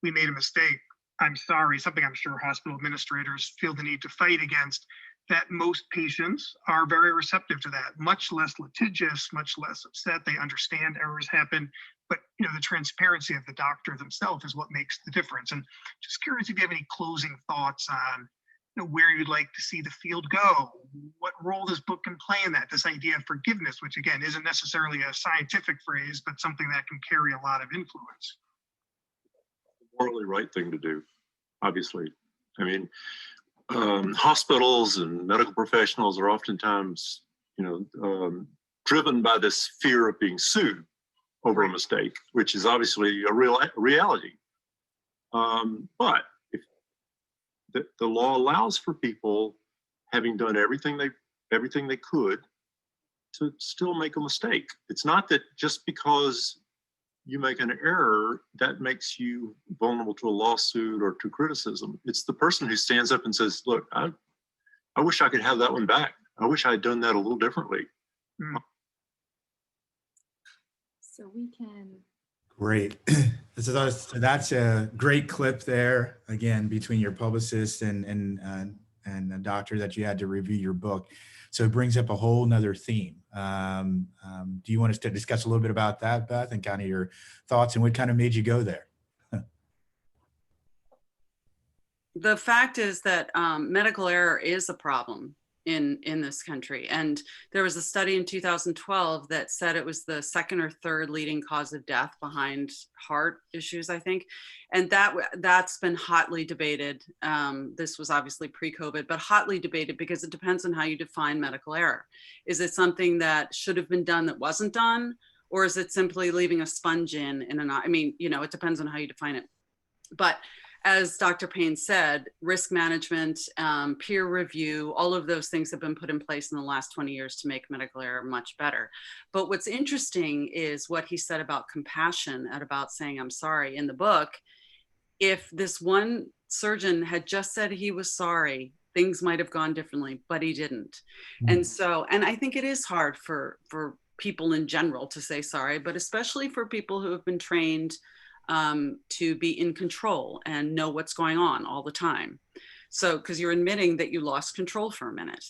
Speaker 5: we made a mistake, I'm sorry, something I'm sure hospital administrators feel the need to fight against, that most patients are very receptive to that, much less litigious, much less upset. They understand errors happen, but the transparency of the doctor themselves is what makes the difference. And just curious if you have any closing thoughts on where you'd like to see the field go, what role this book can play in that, this idea of forgiveness, which again isn't necessarily a scientific phrase, but something that can carry a lot of influence.
Speaker 6: Morally right thing to do, obviously. I mean, hospitals and medical professionals are oftentimes, driven by this fear of being sued over a mistake, which is obviously a real reality. But if the law allows for people, having done everything they could, to still make a mistake. It's not that just because you make an error that makes you vulnerable to a lawsuit or to criticism. It's the person who stands up and says, look, I wish I could have that one back. I wish I had done that a little differently.
Speaker 4: So we can.
Speaker 1: Great. So that's a great clip there, again, between your publicist and the doctor that you had to review your book. So it brings up a whole nother theme. Do you want us to discuss a little bit about that, Beth, and kind of your thoughts and what kind of made you go there?
Speaker 3: The fact is that medical error is a problem in this country. And there was a study in 2012 that said it was the second or third leading cause of death behind heart issues, I think. And that's been hotly debated. This was obviously pre-COVID, but hotly debated because it depends on how you define medical error. Is it something that should have been done that wasn't done? Or is it simply leaving a sponge in it depends on how you define it. But as Dr. Payne said, risk management, peer review, all of those things have been put in place in the last 20 years to make medical error much better. But what's interesting is what he said about compassion and about saying, I'm sorry in the book. If this one surgeon had just said he was sorry, things might have gone differently, but he didn't.
Speaker 1: Mm-hmm.
Speaker 3: And I think it is hard for people in general to say sorry, but especially for people who have been trained to be in control and know what's going on all the time. So, because you're admitting that you lost control for a minute.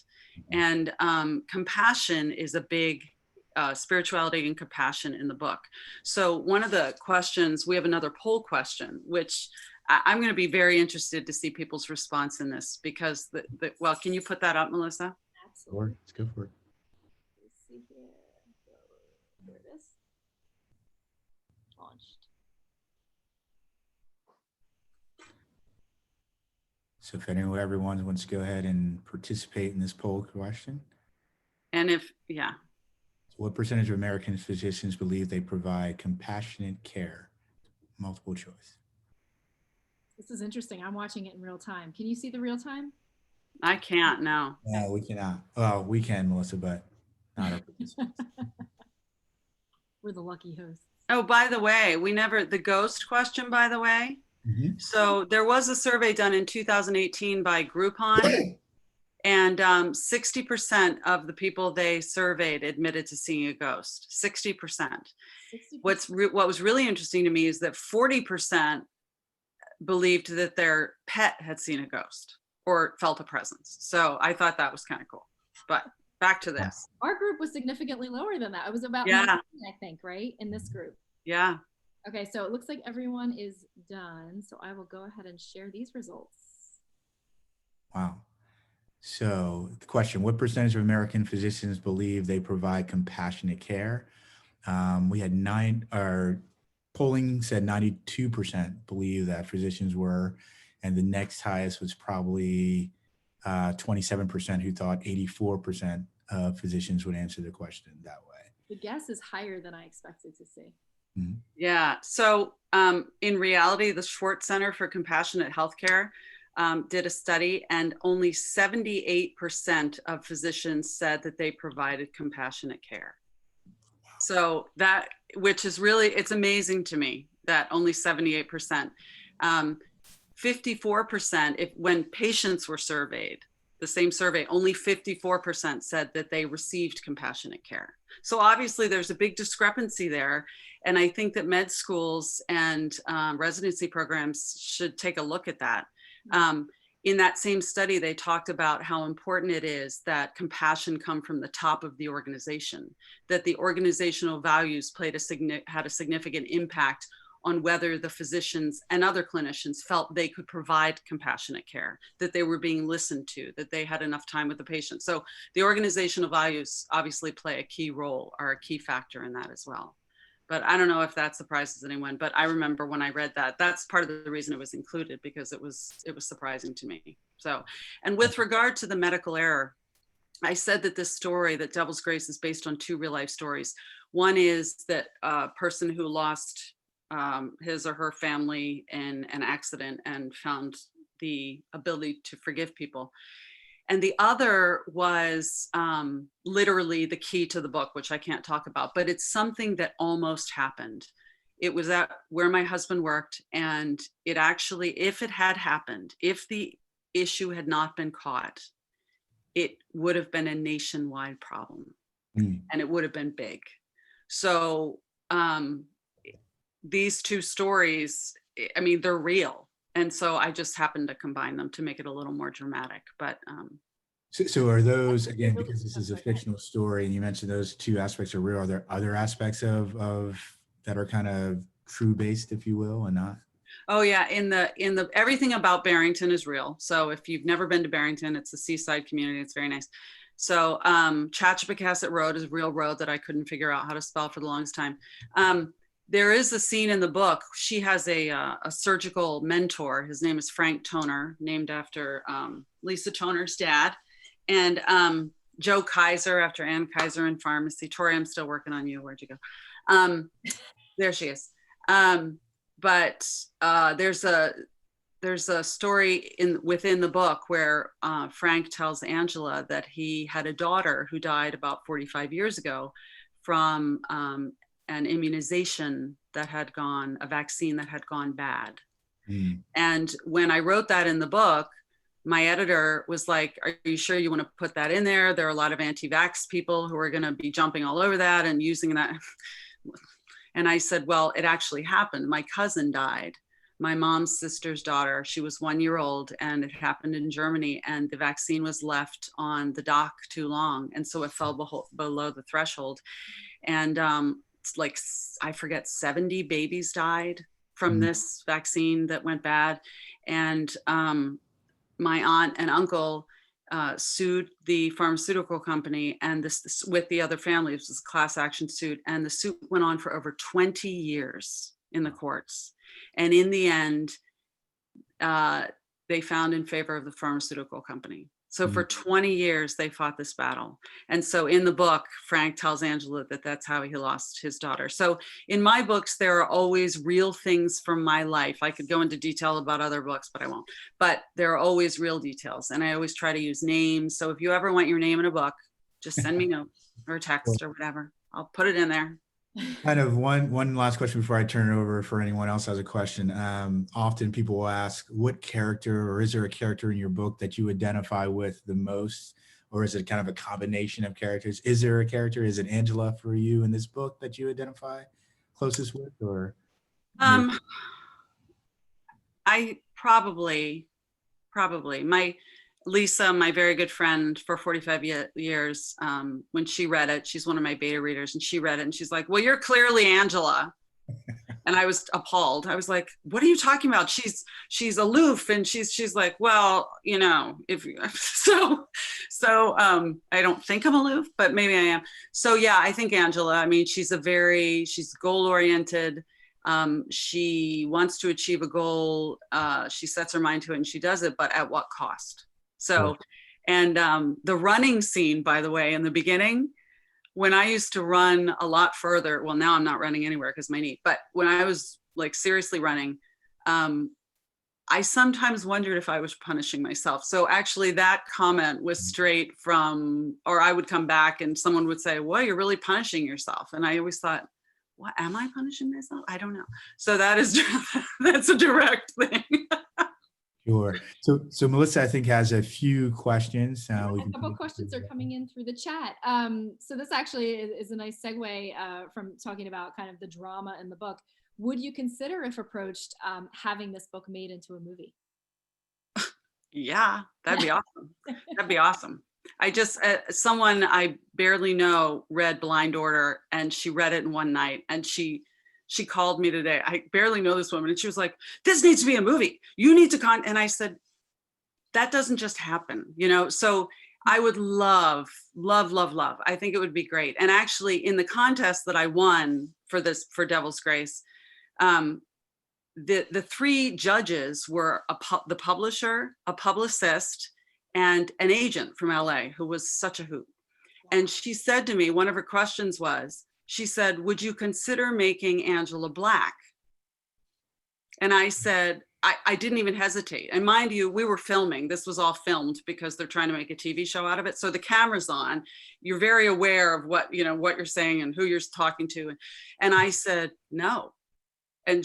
Speaker 3: And compassion is a big spirituality and compassion in the book. So one of the questions, we have another poll question, which I'm going to be very interested to see people's response in this because, well, can you put that up, Melissa?
Speaker 4: Absolutely.
Speaker 1: Let's go for it.
Speaker 4: Let's see here. Here it is. Launched.
Speaker 1: So if everyone wants to go ahead and participate in this poll question.
Speaker 3: And
Speaker 1: What percentage of American physicians believe they provide compassionate care? Multiple choice.
Speaker 4: This is interesting. I'm watching it in real time. Can you see the real time?
Speaker 3: I can't, no.
Speaker 1: No, we cannot. Well, we can, Melissa, but not our participants.
Speaker 4: We're the lucky hosts.
Speaker 3: Oh, by the way, the ghost question, by the way.
Speaker 1: Mm-hmm.
Speaker 3: So there was a survey done in 2018 by Groupon, and 60% of the people they surveyed admitted to seeing a ghost. 60%. What was really interesting to me is that 40% believed that their pet had seen a ghost or felt a presence. So I thought that was kind of cool. But back to this.
Speaker 4: Our group was significantly lower than that. It was about 19, I think, right? In this group.
Speaker 3: Yeah.
Speaker 4: Okay, so it looks like everyone is done. So I will go ahead and share these results.
Speaker 1: Wow. So the question, what percentage of American physicians believe they provide compassionate care? We had polling said 92% believe that physicians were, and the next highest was probably 27% who thought 84% of physicians would answer the question that way.
Speaker 4: The guess is higher than I expected to see.
Speaker 1: Mm-hmm.
Speaker 3: Yeah. So in reality, the Schwartz Center for Compassionate Healthcare did a study, and only 78% of physicians said that they provided compassionate care. So that, which is really, it's amazing to me that only 78%. 54%, when patients were surveyed, the same survey, only 54% said that they received compassionate care. So obviously there's a big discrepancy there. And I think that med schools and residency programs should take a look at that. in that same study, they talked about how important it is that compassion come from the top of the organization, that the organizational values had a significant impact on whether the physicians and other clinicians felt they could provide compassionate care, that they were being listened to, that they had enough time with the patient. So the organizational values obviously play a key role, or a key factor in that as well. But I don't know if that surprises anyone, but I remember when I read that, that's part of the reason it was included, because it was surprising to me. So, and with regard to the medical error, I said that this story, that Devil's Grace, is based on 2 real life stories. One is that a person who lost his or her family in an accident and found the ability to forgive people. And the other was literally the key to the book, which I can't talk about, but it's something that almost happened. It was at where my husband worked, and it actually, if it had happened, if the issue had not been caught, it would have been a nationwide problem, and it would have been big. So these 2 stories, I mean, they're real. And so I just happened to combine them to make it a little more dramatic. But
Speaker 1: so are those, again, because this is a fictional story and you mentioned those 2 aspects are real, are there other aspects of that are kind of true based, if you will, and not?
Speaker 3: Oh yeah, in the everything about Barrington is real. So if you've never been to Barrington, it's a seaside community. It's very nice. So Chatchapacasset Road is a real road that I couldn't figure out how to spell for the longest time. There is a scene in the book. She has a surgical mentor. His name is Frank Toner, named after Lisa Toner's dad. And Joe Kaiser, after Ann Kaiser in pharmacy. Tori, I'm still working on you. Where'd you go? There she is. But there's a story within the book where Frank tells Angela that he had a daughter who died about 45 years ago from an immunization that had gone, a vaccine that had gone bad. And when I wrote that in the book, my editor was like, are you sure you want to put that in there? There are a lot of anti-vax people who are going to be jumping all over that and using that. And I said, well, it actually happened. My cousin died, my mom's sister's daughter. She was 1 year old, and it happened in Germany, and the vaccine was left on the dock too long. And so it fell below the threshold. And it's like, I forget, 70 babies died from this vaccine that went bad. And my aunt and uncle sued the pharmaceutical company, and this with the other family. This was a class action suit, and the suit went on for over 20 years in the courts. And in the end, they found in favor of the pharmaceutical company. So for 20 years, they fought this battle. And so in the book, Frank tells Angela that that's how he lost his daughter. So in my books, there are always real things from my life. I could go into detail about other books, but I won't. But there are always real details. And I always try to use names. So if you ever want your name in a book, just send me a note or a text or whatever. I'll put it in there.
Speaker 1: Kind of one last question before I turn it over for anyone else has a question. Often people will ask, what character, or is there a character in your book that you identify with the most, or is it kind of a combination of characters? Is there a character? Is it Angela for you in this book that you identify closest with, or?
Speaker 3: I probably Lisa, my very good friend for 45 years, when she read it, she's one of my beta readers, and she read it and she's like, well, you're clearly Angela. And I was appalled. I was like, what are you talking about? She's aloof. And she's like, well, you know, if you, so I don't think I'm aloof, but maybe I am. So yeah, I think Angela, I mean, she's goal oriented. She wants to achieve a goal. She sets her mind to it and she does it, but at what cost? So, and the running scene, by the way, in the beginning, when I used to run a lot further, well, now I'm not running anywhere because my knee, but when I was like seriously running, I sometimes wondered if I was punishing myself. So actually that comment was straight from, or I would come back and someone would say, well, you're really punishing yourself. And I always thought, what, am I punishing myself? I don't know. So that's a direct thing.
Speaker 1: Sure. So Melissa, I think, has a few questions.
Speaker 4: A couple of questions are coming in through the chat. So this actually is a nice segue from talking about kind of the drama in the book. Would you consider, if approached, having this book made into a movie?
Speaker 3: Yeah, that'd be awesome. That'd be awesome. I just, someone I barely know read Blind Order, and she read it in one night, and she called me today. I barely know this woman, and she was like, this needs to be a movie. You need to and I said, that doesn't just happen, you know? So I would love, love, love, love. I think it would be great. And actually in the contest that I won for for Devil's Grace, the three judges were the publisher, a publicist, and an agent from LA who was such a hoot. And she said to me, one of her questions was, she said, would you consider making Angela Black? And I said, I didn't even hesitate. And mind you, we were filming. This was all filmed because they're trying to make a TV show out of it. So the camera's on. You're very aware of what you're saying and who you're talking to. And I said, no. And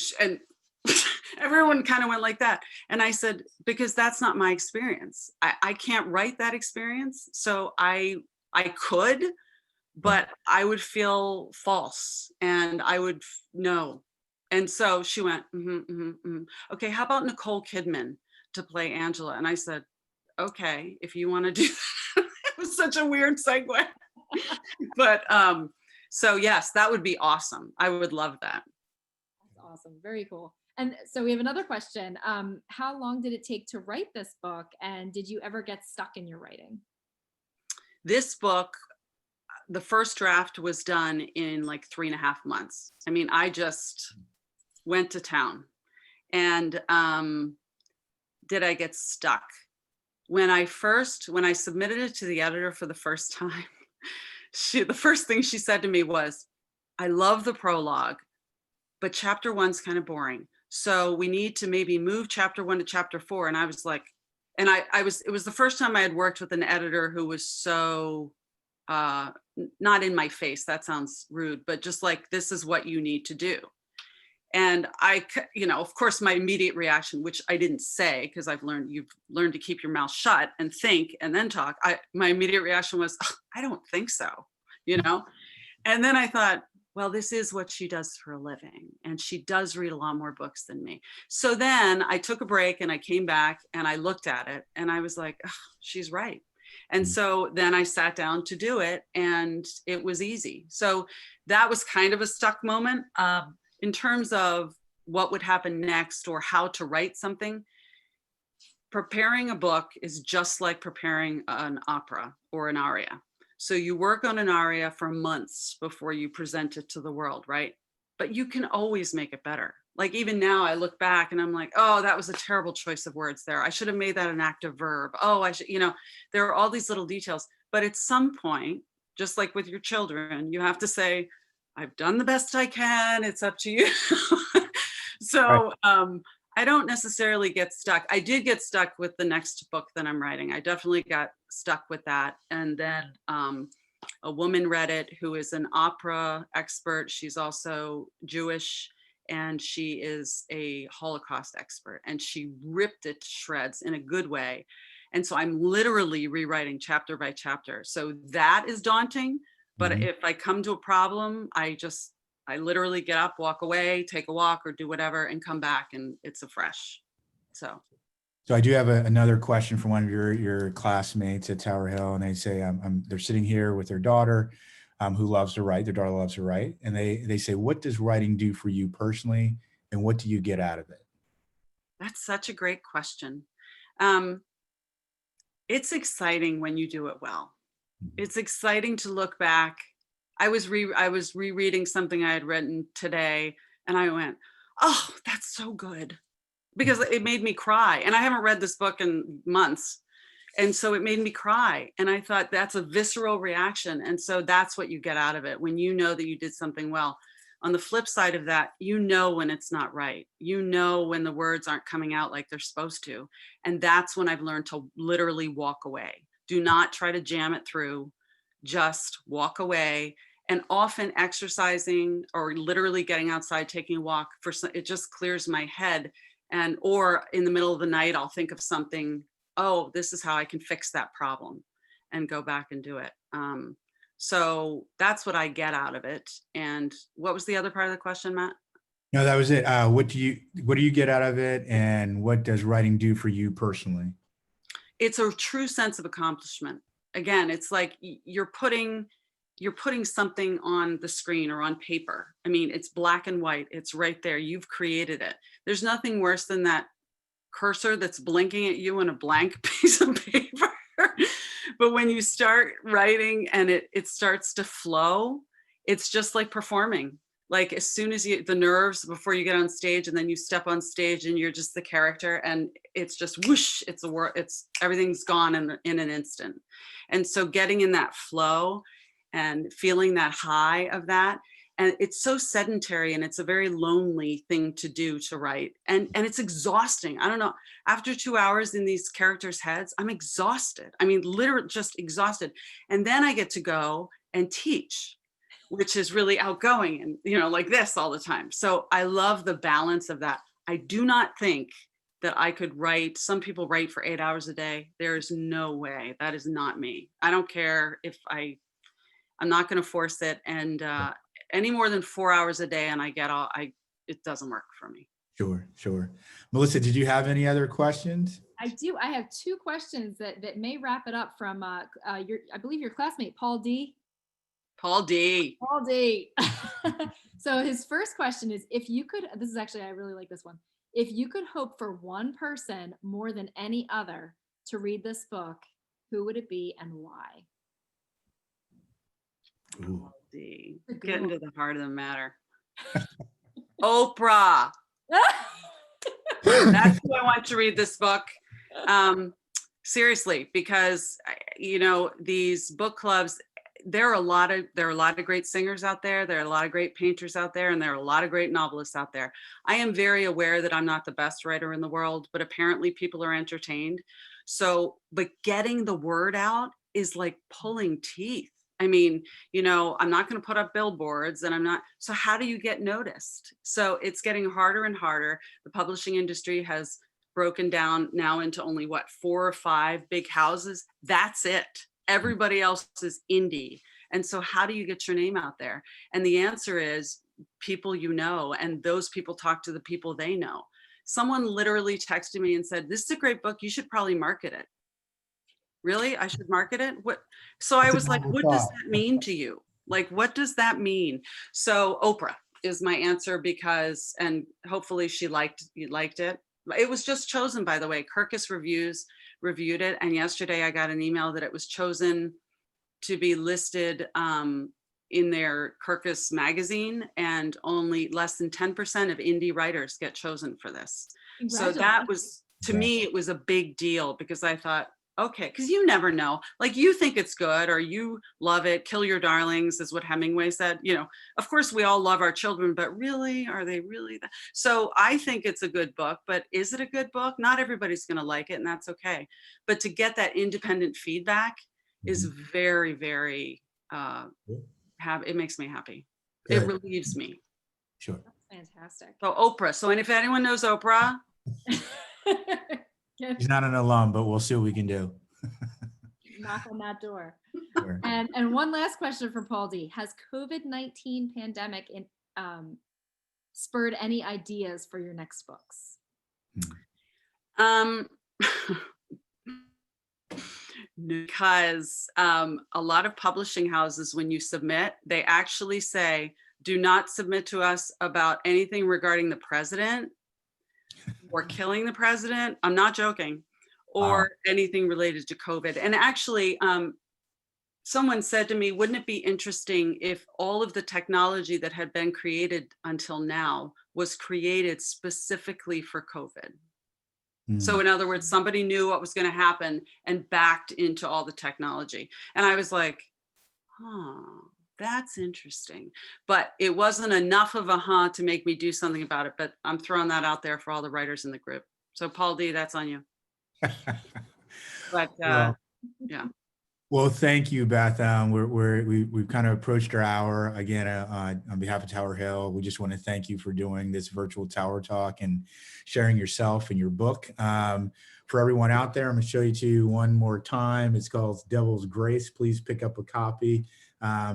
Speaker 3: everyone kind of went like that. And I said, because that's not my experience. I can't write that experience. So I could, but I would feel false, and I would know. And so she went, okay, how about Nicole Kidman to play Angela? And I said, okay, if you want to do that. It was such a weird segue. But so yes, that would be awesome. I would love that.
Speaker 4: That's awesome. Very cool. And so we have another question. How long did it take to write this book? And did you ever get stuck in your writing?
Speaker 3: This book, the first draft was done in like 3.5 months. I mean, I just went to town. And did I get stuck? When I submitted it to the editor for the first time, the first thing she said to me was, I love the prologue, but chapter 1's kind of boring. So we need to maybe move chapter 1 to chapter 4. And I was like, and it was the first time I had worked with an editor who was so, not in my face, that sounds rude, but just like, this is what you need to do. And of course, my immediate reaction, which I didn't say, because you've learned to keep your mouth shut and think and then talk. My immediate reaction was, oh, I don't think so, And then I thought, well, this is what she does for a living. And she does read a lot more books than me. So then I took a break and I came back and I looked at it and I was like, oh, she's right. And so then I sat down to do it and it was easy. So that was kind of a stuck moment. In terms of what would happen next or how to write something, preparing a book is just like preparing an opera or an aria. So you work on an aria for months before you present it to the world, right? But you can always make it better. Like even now I look back and I'm like, oh, that was a terrible choice of words there. I should have made that an active verb. Oh, I should, there are all these little details. But at some point, just like with your children, you have to say, I've done the best I can. It's up to you. So I don't necessarily get stuck. I did get stuck with the next book that I'm writing. I definitely got stuck with that. And then a woman read it who is an opera expert. She's also Jewish and she is a Holocaust expert. And she ripped it to shreds in a good way. And so I'm literally rewriting chapter by chapter. So that is daunting. But if I come to a problem, I literally get up, walk away, take a walk or do whatever and come back and it's a fresh. So
Speaker 1: I do have another question from one of your classmates at Tower Hill, and they say they're sitting here with their daughter who loves to write. Their daughter loves to write. And they say, what does writing do for you personally? And what do you get out of it?
Speaker 3: That's such a great question. It's exciting when you do it well. It's exciting to look back. I was rereading something I had written today and I went, oh, that's so good. Because it made me cry. And I haven't read this book in months. And so it made me cry. And I thought that's a visceral reaction. And so that's what you get out of it when you know that you did something well. On the flip side of that, when it's not right. When the words aren't coming out like they're supposed to. And that's when I've learned to literally walk away. Do not try to jam it through, just walk away. And often exercising or literally getting outside, taking a walk, it just clears my head. Or in the middle of the night, I'll think of something, oh, this is how I can fix that problem and go back and do it. So that's what I get out of it. And what was the other part of the question, Matt?
Speaker 1: No, that was it. What do you get out of it? And what does writing do for you personally?
Speaker 3: it's a true sense of accomplishment. Again, it's like you're putting something on the screen or on paper. I mean, it's black and white. It's right there. You've created it. There's nothing worse than that cursor that's blinking at you on a blank piece of paper. But when you start writing and it starts to flow, it's just like performing. Like as soon as the nerves before you get on stage, and then you step on stage and you're just the character, and it's just whoosh, it's everything's gone in an instant. And so getting in that flow and feeling that high of that, and it's so sedentary, and it's a very lonely thing to do, to write, and it's exhausting. I don't know, after 2 hours in these characters' heads, I'm exhausted. I mean, literally just exhausted. And then I get to go and teach, which is really outgoing and, you know, like this all the time. So I love the balance of that. I do not think that I could write. Some people write for 8 hours a day. There is no way. That is not me. I don't care if I'm not going to force it. And any more than 4 hours a day and it doesn't work for me.
Speaker 1: Sure. Melissa, did you have any other questions?
Speaker 4: I do. I have two questions that may wrap it up from I believe your classmate, Paul D.
Speaker 3: Paul D.
Speaker 4: So his first question is, if you could, this is actually, I really like this one. If you could hope for one person more than any other to read this book, who would it be and why?
Speaker 1: Ooh.
Speaker 3: Paul D. Getting to the heart of the matter. Oprah. That's who I want to read this book. Seriously, because you know, these book clubs, there are a lot of great singers out there. There are a lot of great painters out there, and there are a lot of great novelists out there. I am very aware that I'm not the best writer in the world, but apparently people are entertained. So, but getting the word out is like pulling teeth. I mean, you know, I'm not going to put up billboards, and so how do you get noticed? So it's getting harder and harder. The publishing industry has broken down now into only 4 or 5 big houses. That's it. Everybody else is indie. And so how do you get your name out there? And the answer is people you know, and those people talk to the people they know. Someone literally texted me and said, "This is a great book. You should probably market it." Really? I should market it? What? So I was like, what does that mean to you? Like, what does that mean? So Oprah is my answer, because, and hopefully you liked it. It was just chosen, by the way. Kirkus reviewed it, and yesterday I got an email that it was chosen to be listed in their Kirkus magazine, and only less than 10% of indie writers get chosen for this. So that was, to me, it was a big deal, because I thought, okay, because you never know. Like, you think it's good or you love it. Kill your darlings is what Hemingway said. You know, of course we all love our children, but really, are they really that? So I think it's a good book, but is it a good book? Not everybody's going to like it, and that's okay. But to get that independent feedback is very, very, it makes me happy. Good. It relieves me.
Speaker 1: Sure.
Speaker 4: That's fantastic.
Speaker 3: So Oprah. So, and if anyone knows Oprah.
Speaker 1: He's not an alum, but we'll see what we can do.
Speaker 4: Knock on that door.
Speaker 1: Sure.
Speaker 4: And one last question for Paul D. Has COVID-19 pandemic spurred any ideas for your next books?
Speaker 3: Because a lot of publishing houses, when you submit, they actually say, do not submit to us about anything regarding the president or killing the president. I'm not joking. Or anything related to COVID. And actually, someone said to me, wouldn't it be interesting if all of the technology that had been created until now was created specifically for COVID? So in other words, somebody knew what was going to happen and backed into all the technology. And I was like, that's interesting. But it wasn't enough of a to make me do something about it. But I'm throwing that out there for all the writers in the group. So Paul D, that's on you. But yeah.
Speaker 1: Well, thank you, Beth. We've kind of approached our hour again. On behalf of Tower Hill, we just want to thank you for doing this virtual Tower Talk and sharing yourself and your book. For everyone out there, I'm going to show you to you one more time. It's called Devil's Grace. Please pick up a copy.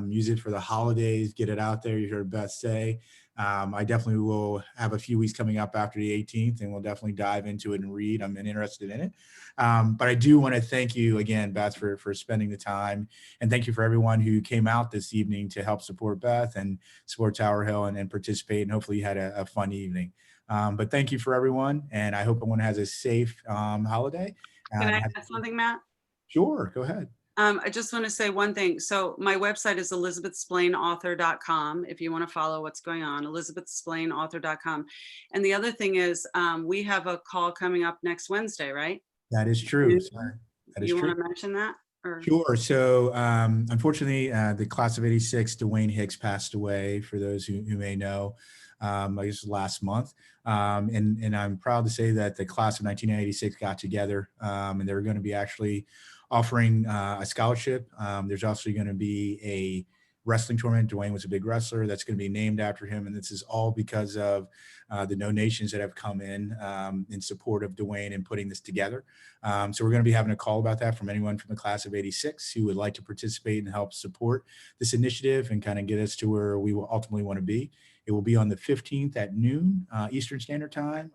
Speaker 1: Use it for the holidays. Get it out there. You heard Beth say. I definitely will have a few weeks coming up after the 18th, and we'll definitely dive into it and read. I'm interested in it. But I do want to thank you again, Beth, for spending the time. And thank you for everyone who came out this evening to help support Beth and support Tower Hill and participate. And hopefully you had a fun evening. But thank you for everyone. And I hope everyone has a safe holiday.
Speaker 3: Can I add something, Matt?
Speaker 1: Sure, go ahead.
Speaker 3: I just want to say one thing. So my website is elizabethsplaineauthor.com. If you want to follow what's going on, elizabethsplaineauthor.com. And the other thing is we have a call coming up next Wednesday, right?
Speaker 1: That is true. Sorry. That is
Speaker 3: you
Speaker 1: true.
Speaker 3: want to mention that? Or?
Speaker 1: Sure. So unfortunately, the class of 86, Dwayne Hicks passed away, for those who may know, I guess last month. And I'm proud to say that the class of 1986 got together and they're going to be actually offering a scholarship. There's also going to be a wrestling tournament. Dwayne was a big wrestler that's going to be named after him. And this is all because of the donations that have come in support of Dwayne and putting this together. So we're going to be having a call about that from anyone from the class of 86 who would like to participate and help support this initiative and kind of get us to where we will ultimately want to be. It will be on the 15th at noon Eastern Standard Time.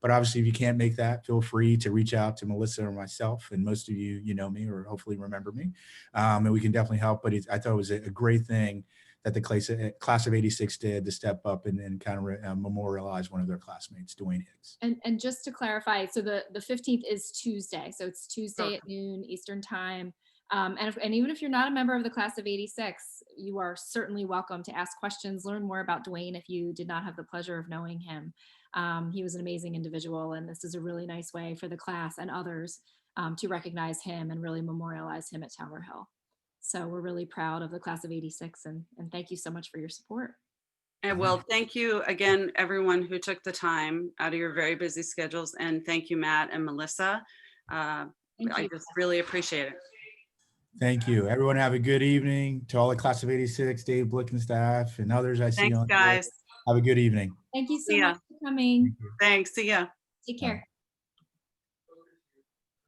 Speaker 1: But obviously, if you can't make that, feel free to reach out to Melissa or myself. And most of you know me or hopefully remember me. And we can definitely help. But I thought it was a great thing that the class of 86 did to step up and kind of memorialize one of their classmates, Dwayne Hicks.
Speaker 4: And just to clarify, so the 15th is Tuesday. So it's Tuesday at noon Eastern Time. And even if you're not a member of the class of 86, you are certainly welcome to ask questions, learn more about Dwayne if you did not have the pleasure of knowing him. He was an amazing individual, and this is a really nice way for the class and others to recognize him and really memorialize him at Tower Hill. So we're really proud of the class of 86, and thank you so much for your support.
Speaker 3: And well, thank you again, everyone who took the time out of your very busy schedules. And thank you, Matt and Melissa. I just really appreciate it.
Speaker 1: Thank you. Everyone have a good evening. To all the class of 86, Dave Blick and staff and others I see
Speaker 3: Thanks,
Speaker 1: on
Speaker 3: guys.
Speaker 1: there. Have a good evening.
Speaker 4: Thank you so much for coming.
Speaker 3: Thanks. See ya.
Speaker 4: Take care.